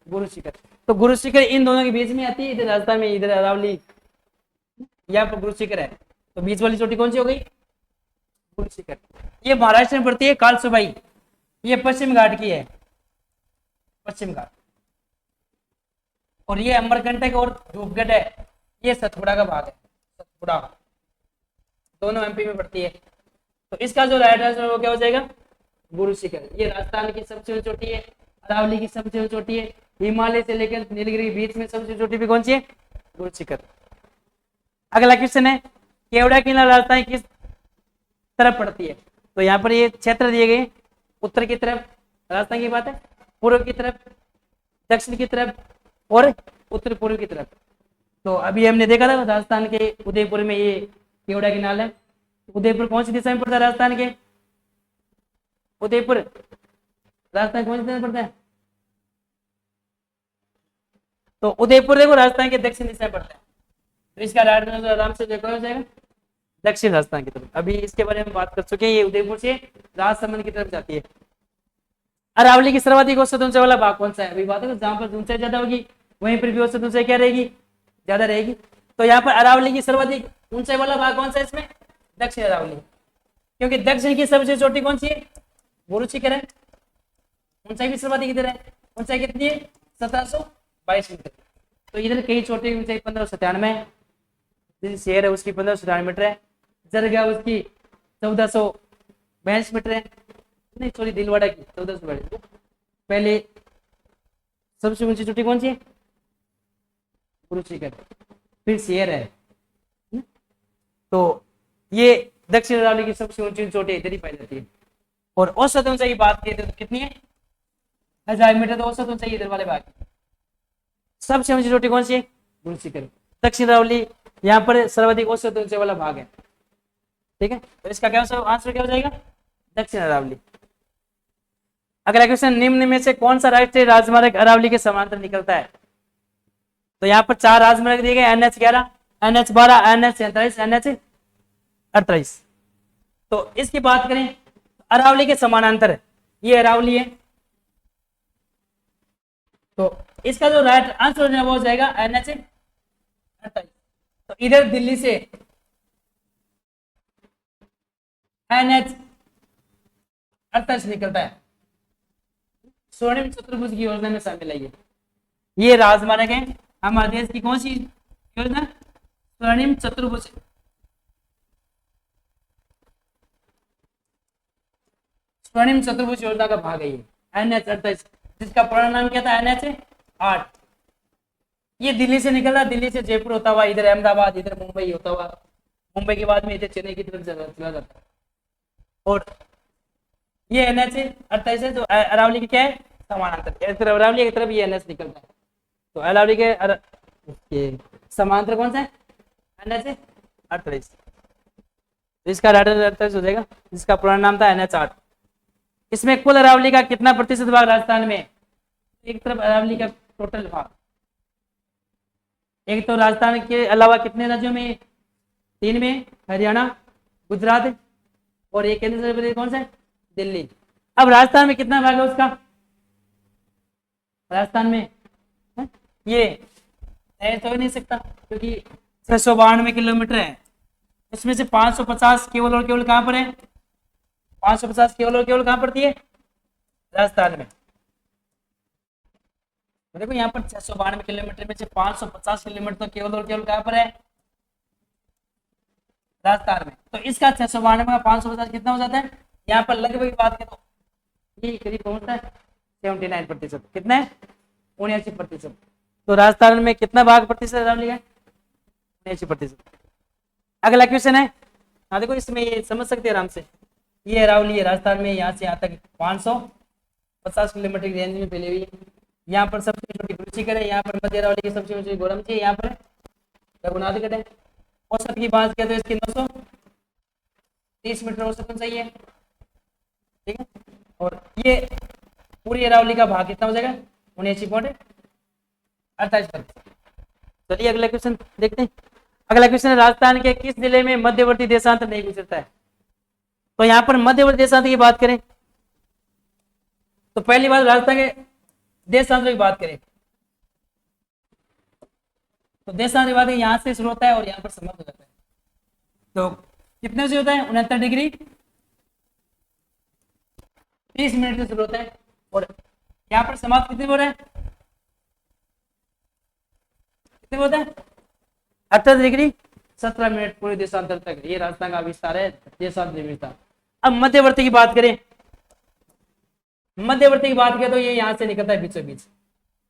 गुरु शिखर। तो गुरु शिखर इन दोनों के बीच में आती है, इधर राजस्थान में, इधर अरावली, यहाँ पर गुरु शिखर है। तो बीच वाली चोटी कौन सी हो गई? गुरु शिखर। ये महाराष्ट्र में पड़ती है। कालसुबाई ये पश्चिम घाट की है, पश्चिम घाट। और ये अमरकंटक और धूपगढ़ है, ये सतपुड़ा का भाग है, सतपुड़ा, दोनों एमपी में पड़ती है। तो इसका जो राइट आंसर वो क्या हो जाएगा? गुरु शिखर। ये राजस्थान की सबसे ऊंची चोटी है, अरावली की सबसे ऊंची चोटी है, हिमालय से लेकर नीलगिरी के बीच में सबसे चोटी भी कौन सी है? गुरु शिखर। अगला क्वेश्चन है, केवड़ा किला राजस्थान किस तरफ पड़ती है? तो यहाँ पर ये क्षेत्र दिए गए, उत्तर की तरफ राजस्थान की बात है, पूर्व की तरफ, दक्षिण की तरफ और उत्तर पूर्व की तरफ। तो अभी हमने देखा था राजस्थान के उदयपुर में ये केवड़ा किनाल है। उदयपुर कौन सी दिशा में पड़ता है? राजस्थान के उदयपुर राजस्थान कौन सी दिशा में पड़ता है? तो उदयपुर देखो राजस्थान के दक्षिण दिशा में पड़ता है। तो इसका राइट आंसर आराम से देखो हो जाएगा दक्षिण राजस्थान की तरफ। अभी इसके बारे में बात कर चुके हैं, ये उदयपुर से राजसमंद की तरफ जाती है। अरावली की सर्वाधिक औसत ऊंचाई वाला भाग कौन सा है? अभी बात है जहां पर ऊंचाई ज्यादा होगी वहीं पर भी औसत ऊंचाई क्या रहेगी? ज्यादा रहेगी। तो यहाँ पर अरावली की सर्वाधिक ऊंचाई वाला भाग कौन सा है? इसमें दक्षिण अरावली, क्योंकि दक्षिण की सबसे छोटी कौन सी है? गुरु शिखर है। ऊंचाई भी सर्वाधिक इधर है, ऊंचाई कितनी है? 1722 मीटर। तो इधर कई छोटी ऊंचाई 1597 है, जैसे शेर है उसकी 1597 मीटर है, जरगा उसकी 1442 मीटर है, नहीं सॉरी दिलवाड़ा की 1442। पहले सबसे ऊंची चोटी कौन सी है? गुरु शिखर, फिर शेर है। तो ये दक्षिण अरावली की सबसे ऊंची चोटी इधर ही पाई जाती है। और औसत ऊंचाई की बात की तो कितनी है? 1000 मीटर। तो औसत ऊंचाई इधर वाले भाग की सबसे ऊंची चोटी कौन सी है? गुरु शिखर। दक्षिण अरावली यहाँ पर सर्वाधिक औसत ऊंचाई वाला भाग है, ठीक है। तो इसका क्या आंसर क्या हो जाएगा? दक्षिण अरावली। अगला क्वेश्चन, निम्न में से कौन सा राष्ट्रीय राजमार्ग अरावली के समांतर निकलता है? तो यहाँ पर 4 राजमार्ग दिए गए, NH11, NH12, NH47, NH48। तो इसकी बात करें अरावली के समानांतर ये अरावली है, तो इसका जो राइट आंसर है वो हो जाएगा NH48। तो इधर दिल्ली से NH48 निकलता है, स्वर्णिम चतुर्भुज की योजना में शामिल है। ये राजमार्ग है हमारे देश की कौन सी योजना? स्वर्णिम चतुर्भुज। स्वर्णिम चतुर्भुज योजना का भाग है ये NH48, जिसका पूरा नाम क्या था? NH8। ये दिल्ली से निकला, दिल्ली से जयपुर होता हुआ इधर अहमदाबाद, इधर मुंबई होता हुआ, मुंबई के बाद में इधर चेन्नई की तरफ चला जाता है। और ये NH48 है जो अरावली की क्या है? समानांतर। एक तरफ अरावली, एक तरफ ये NH निकलता है। तो अरावली के समांतर कौन सा है? NH48। तो इसका राइट आंसर हो जाएगा, जिसका पुराना नाम था NH8। इसमें कुल अरावली का कितना प्रतिशत भाग राजस्थान में? एक तरफ अरावली का टोटल भाग, एक तो राजस्थान के अलावा कितने राज्यों में? 3 में, हरियाणा, गुजरात और एक केंद्र शासित प्रदेश कौन सा है? दिल्ली। अब राजस्थान में कितना भाग है उसका? राजस्थान में है? ये तय तो ही नहीं सकता क्योंकि 692 किलोमीटर है, इसमें से 550 केवल और केवल कहां पर है, 550 केवल और केवल कहां पड़ती है, राजस्थान में। देखो यहाँ पर 692 किलोमीटर में से 550 किलोमीटर तो केवल और केवल कहां पर है, राजस्थान में। तो इसका 692 का 550 कितना हो जाता है, यहाँ पर लगभग बात करो ये करीब पहुंचता है 79%। कितना है, 79%। तो राजस्थान में कितना भाग प्रतिशत अरावली है, 79%। अगला क्वेश्चन है, हाँ देखो इसमें ये समझ सकते हैं आराम से, ये अरावली है राजस्थान में, यहाँ से यहाँ तक 550 किलोमीटर की रेंज में फैली हुई है। यहाँ पर सबसे छोटी रुचिकर है, यहाँ पर मध्य अरावली की सबसे ऊंची गोरमची है, यहाँ पर रघुनाथगढ़ है। औसत की बात करें तो इसकी 930 मीटर औसत चाहिए, ठीक है। और ये पूरी अरावली का भाग कितना हो जाएगा, 79.48%। चलिए अगला क्वेश्चन देखते हैं। अगला क्वेश्चन है, राजस्थान के किस जिले में मध्यवर्ती देशांतर नहीं गुजरता है। तो यहाँ पर मध्यवर्ती देशांतर की बात करें तो पहली बात राजस्थान के देशांतर की बात करें तो देशांतर की बात यहाँ से शुरू होता है और यहाँ पर समाप्त हो जाता है। तो कितने से होता है, 69 डिग्री 30 मिनट से शुरू होता है और यहाँ पर समाप्त कितने हो रहा है, कितने होता है, 78 डिग्री 17 मिनट पूरे देशांतर तक। ये राजस्थान का विस्तार है, देशांतर विस्तार। अब मध्यवर्ती की बात करें, मध्यवर्ती की बात करें तो ये यहाँ से निकलता है बीचों बीच,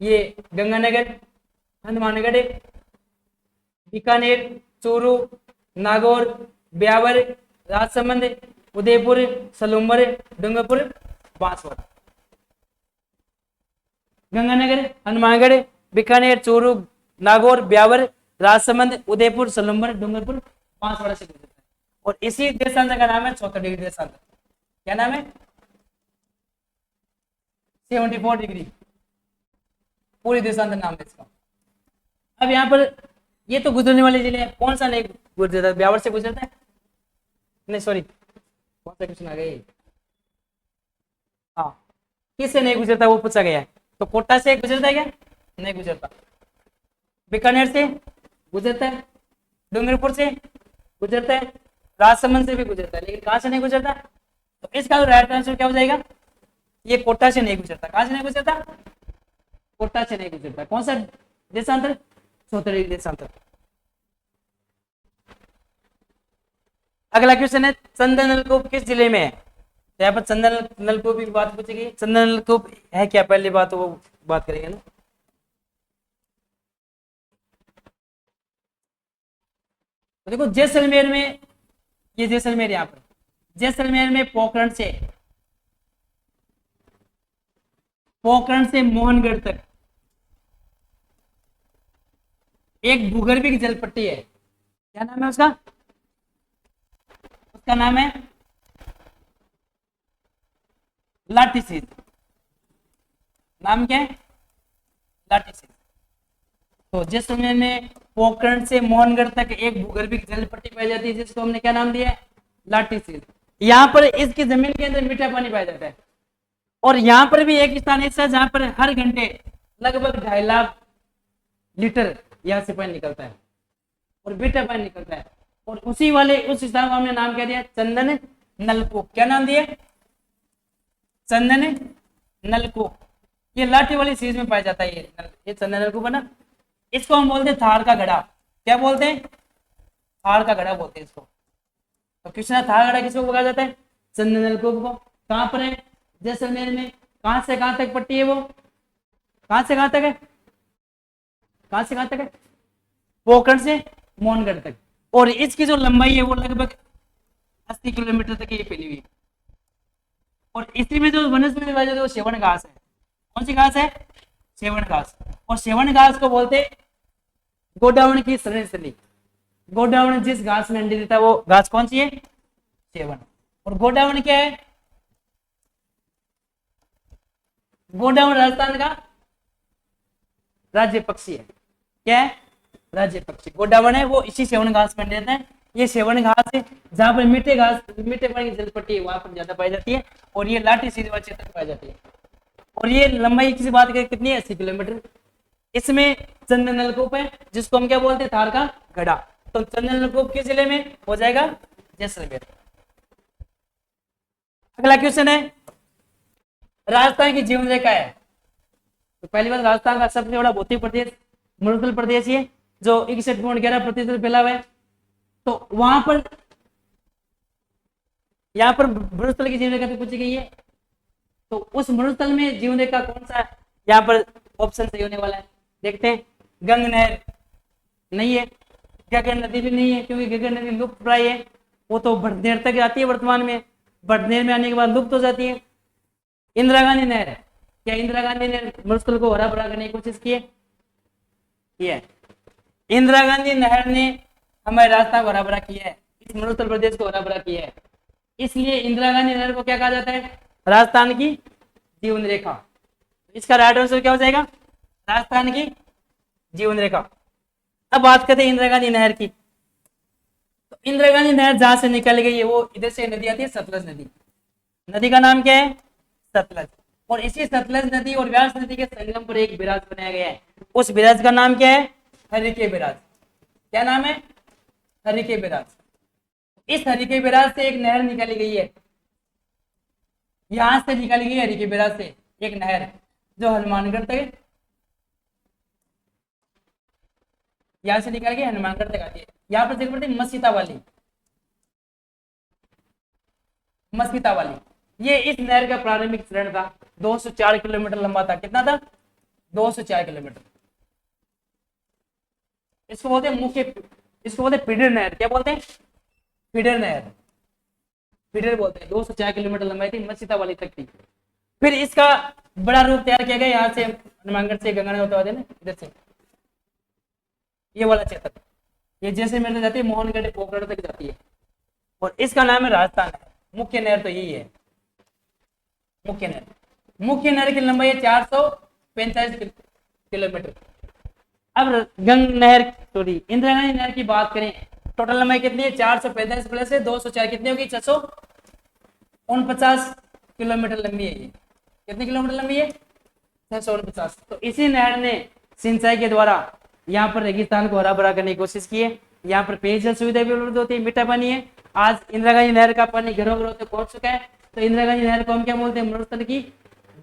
ये गंगानगर, हनुमानगढ़, बीकानेर, चूरू, नागौर, ब्यावर, राजसमंद, उदयपुर, सलूमर, डूंगरपुर, बांसवाड़ा। गंगानगर, हनुमानगढ़, बीकानेर, चूरू, नागौर, ब्यावर, राजसमंद, उदयपुर, सलूमर, डूंगरपुर, बांसवाड़ा से गुजरता है। और इसी देशांतर का नाम है 74 डिग्री देशांतर। क्या नाम है, 74 डिग्री पूरी देशांतर नाम है इसका। अब यहाँ पर ये तो गुजरने वाले जिले हैं, कौन सा नहीं गुजरता है, ब्यावर से गुजरता है, नहीं सॉरी कौन सा क्वेश्चन आ गया, हाँ किससे नहीं गुजरता वो पूछा गया है। तो कोटा से गुजरता है क्या, नहीं गुजरता। बीकानेर से गुजरता है, डूंगरपुर से गुजरता है, राजसमंद से भी गुजरता है, लेकिन कहां से नहीं गुजरता। तो इसका राइट आंसर क्या हो जाएगा, ये कोटा से नहीं गुजरता। कहां से नहीं गुजरता, कोटा से नहीं गुजरता। कौन सा देशांतर, 74 डिग्री देशांतर। अगला क्वेश्चन है, चंदन नलकूप किस जिले में है। तो यहाँ पर चंदन नलकूप की बात पूछेगी, चंदन नलकूप है क्या, पहली बात वो बात करेंगे ना। तो देखो जैसलमेर में, ये जैसलमेर, यहाँ पर जैसलमेर में पोखरण से मोहनगढ़ तक एक भूगर्भिक जल पट्टी है। क्या नाम है उसका, उसका नाम है लाठी सीध। नाम क्या है, लाठी सीध। तो जैसलमेर में पोखरण से मोहनगढ़ तक एक भूगर्भिक जल पट्टी पाई जाती है जिसको हमने क्या नाम दिया है, लाठी सीध। यहाँ पर इसकी जमीन के अंदर मीठा पानी पाया जाता है। और यहाँ पर भी एक स्थान ऐसा है जहां पर हर घंटे लगभग 2.5 लाख लीटर यहाँ से पानी निकलता है और मीठा पानी निकलता है। और उसी वाले उस स्थान को हमने नाम क्या दिया, चंदन नलकूप। क्या नाम दिया, चंदन नलकूप। ये लाठी वाली चीज में पाया जाता है ये चंदन नलकूप है ना। इसको हम बोलते हैं थार का घड़ा। क्या बोलते हैं, थार का घड़ा बोलते हैं इसको। तो कृष्णा थार घड़ा किसको कहा जाता है, चंदन नलकूप को। कहां पर है, जैसलमेर में। कहां से कहां तक पट्टी है वो, कहां से कहां तक है, कहां से कहां तक है, पोखरण से मोहनगढ़ तक। और इसकी जो लंबाई है वो लगभग 80 किलोमीटर तक ये फैली हुई है। और इसी में जो वनस्पति पाई जाती है वो सेवन घास है। कौन सी घास है, सेवन घास। और सेवन घास को बोलते गोडावण की श्रेणी। गोडावण जिस घास में अंडे देता है वो घास कौन सी है, सेवन। और गोडावण क्या है, गोडावण राजस्थान का राज्य पक्षी है। क्या है, राज्य पक्षी गोडावण है, वो इसी सेवन घास में रहता है। ये सेवन घास है जहां पर मीठे पानी की जलपट्टी है वहां पर ज्यादा पाई जाती है। और ये लाठी सीधे क्षेत्र में पाई जाती है। और ये लंबाई की बात करें कितनी है, 80 किलोमीटर। इसमें चंदन नलकूप है जिसको हम क्या बोलते हैं, थार का गढ़ा। तो चंदन नलकूप किस जिले में हो जाएगा, जैसलमेर। अगला क्वेश्चन है, राजस्थान की जीवन रेखा है। तो पहली बात, राजस्थान का सबसे बड़ा भौतिक प्रदेश मरुस्थल प्रदेश है जो 61.11% फैला हुआ है। तो वहां पर यहाँ पर मरुस्थल की जीवन रेखा पूछी गई है। तो उस मरुस्थल में जीवन रेखा कौन सा है, यहाँ पर ऑप्शन सही होने वाला है। देखते हैं, गंग नहर नहीं है, गगन नदी भी नहीं है क्योंकि गगन नदी लुप्त प्राय है, वो तो भटनेर तक आती है वर्तमान में, भटनेर में आने के बाद लुप्त हो जाती है। इंदिरा गांधी नहर है, क्या इंदिरा गांधी ने मरुस्थल को हरा भरा करने की कोशिश की है? इंदिरा गांधी नहर ने हमारे राजस्थान को हरा भरा किया है, इस मरुस्थल प्रदेश को हरा भरा किया है, इसलिए इंदिरा गांधी नहर को क्या कहा जाता है, राजस्थान की जीवन रेखा। इसका राइट आंसर क्या हो जाएगा, राजस्थान की जीवन रेखा। अब बात करते हैं इंदिरा गांधी नहर की। तो इंदिरा गांधी नहर जहां से निकल गई है वो इधर से नदी आती है, सतलज नदी। नदी का नाम क्या है, सतलज। और इसी सतलज नदी और व्यास नदी के संगम पर एक बिराज बनाया गया है, उस बिराज का नाम क्या है, हरिके बिराज। क्या नाम है, हरिके बिराज। इस हरिके बिराज से एक नहर निकाली गई है, यहां से निकाली गई हरिके बिराज से एक नहर जो हनुमानगढ़ तक, यहां से निकाल के हनुमानगढ़ तक आती है। यहाँ पर जगह पड़ती है मस्जिदा वाली। ये इस नहर का प्रारंभिक चरण था, 204 किलोमीटर लंबा था। कितना था, 204 किलोमीटर। इसको बोलते हैं इसको बोलते हैं फीडर नहर। क्या बोलते हैं, फीडर नहर, फीडर बोलते हैं। 204 किलोमीटर लंबाई थी, मस्जिदा वाली तक थी। फिर इसका बड़ा रूप तैयार किया गया, यहाँ से हनुमानगढ़ से गंगा होते हुए ना, इधर से ये वाला क्षेत्र, ये जैसलमेर तक जाती है, मोहनगढ़ पोखरण तक जाती है, और इसका नाम है राजस्थान है। मुख्य नहर तो यही है, मुख्य नहर की लंबाई है 445 किलोमीटर। अब इंदिरा गांधी नहर की बात करें, टोटल लंबाई कितनी है, 445 प्लस है 204 कितनी होगी, 649 किलोमीटर लंबी है। ये कितने किलोमीटर लंबी है, 649। तो इसी नहर ने सिंचाई के द्वारा यहाँ पर रेगिस्तान को हरा भरा करने की कोशिश की है। यहाँ पर पेयजल सुविधा भी उपलब्ध होती है, मीठा पानी है। आज इंदिरा गांधी नहर का पानी घरों घरों तक पहुंच चुका है। तो इंदिरा गांधी नहर को हम क्या बोलते हैं, मरुस्थल की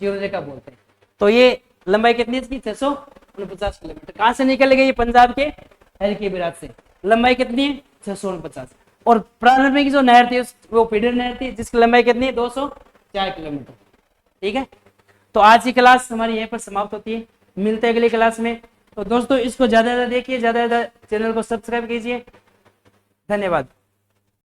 जीवन रेखा बोलते हैं। तो ये लंबाई कितनी है इसकी, 649 किलोमीटर। कहाँ से निकल गई, पंजाब के हरिके बिराज से। लंबाई कितनी है, 649। और प्रारंभ की जो नहर थी वो फीडर नहर थी, जिसकी लंबाई कितनी है, 204 किलोमीटर। ठीक है, तो आज की क्लास हमारी यहीं पर समाप्त होती है, मिलते हैं अगली क्लास में। तो दोस्तों इसको ज्यादा देखिए, ज्यादा चैनल को सब्सक्राइब कीजिए। धन्यवाद।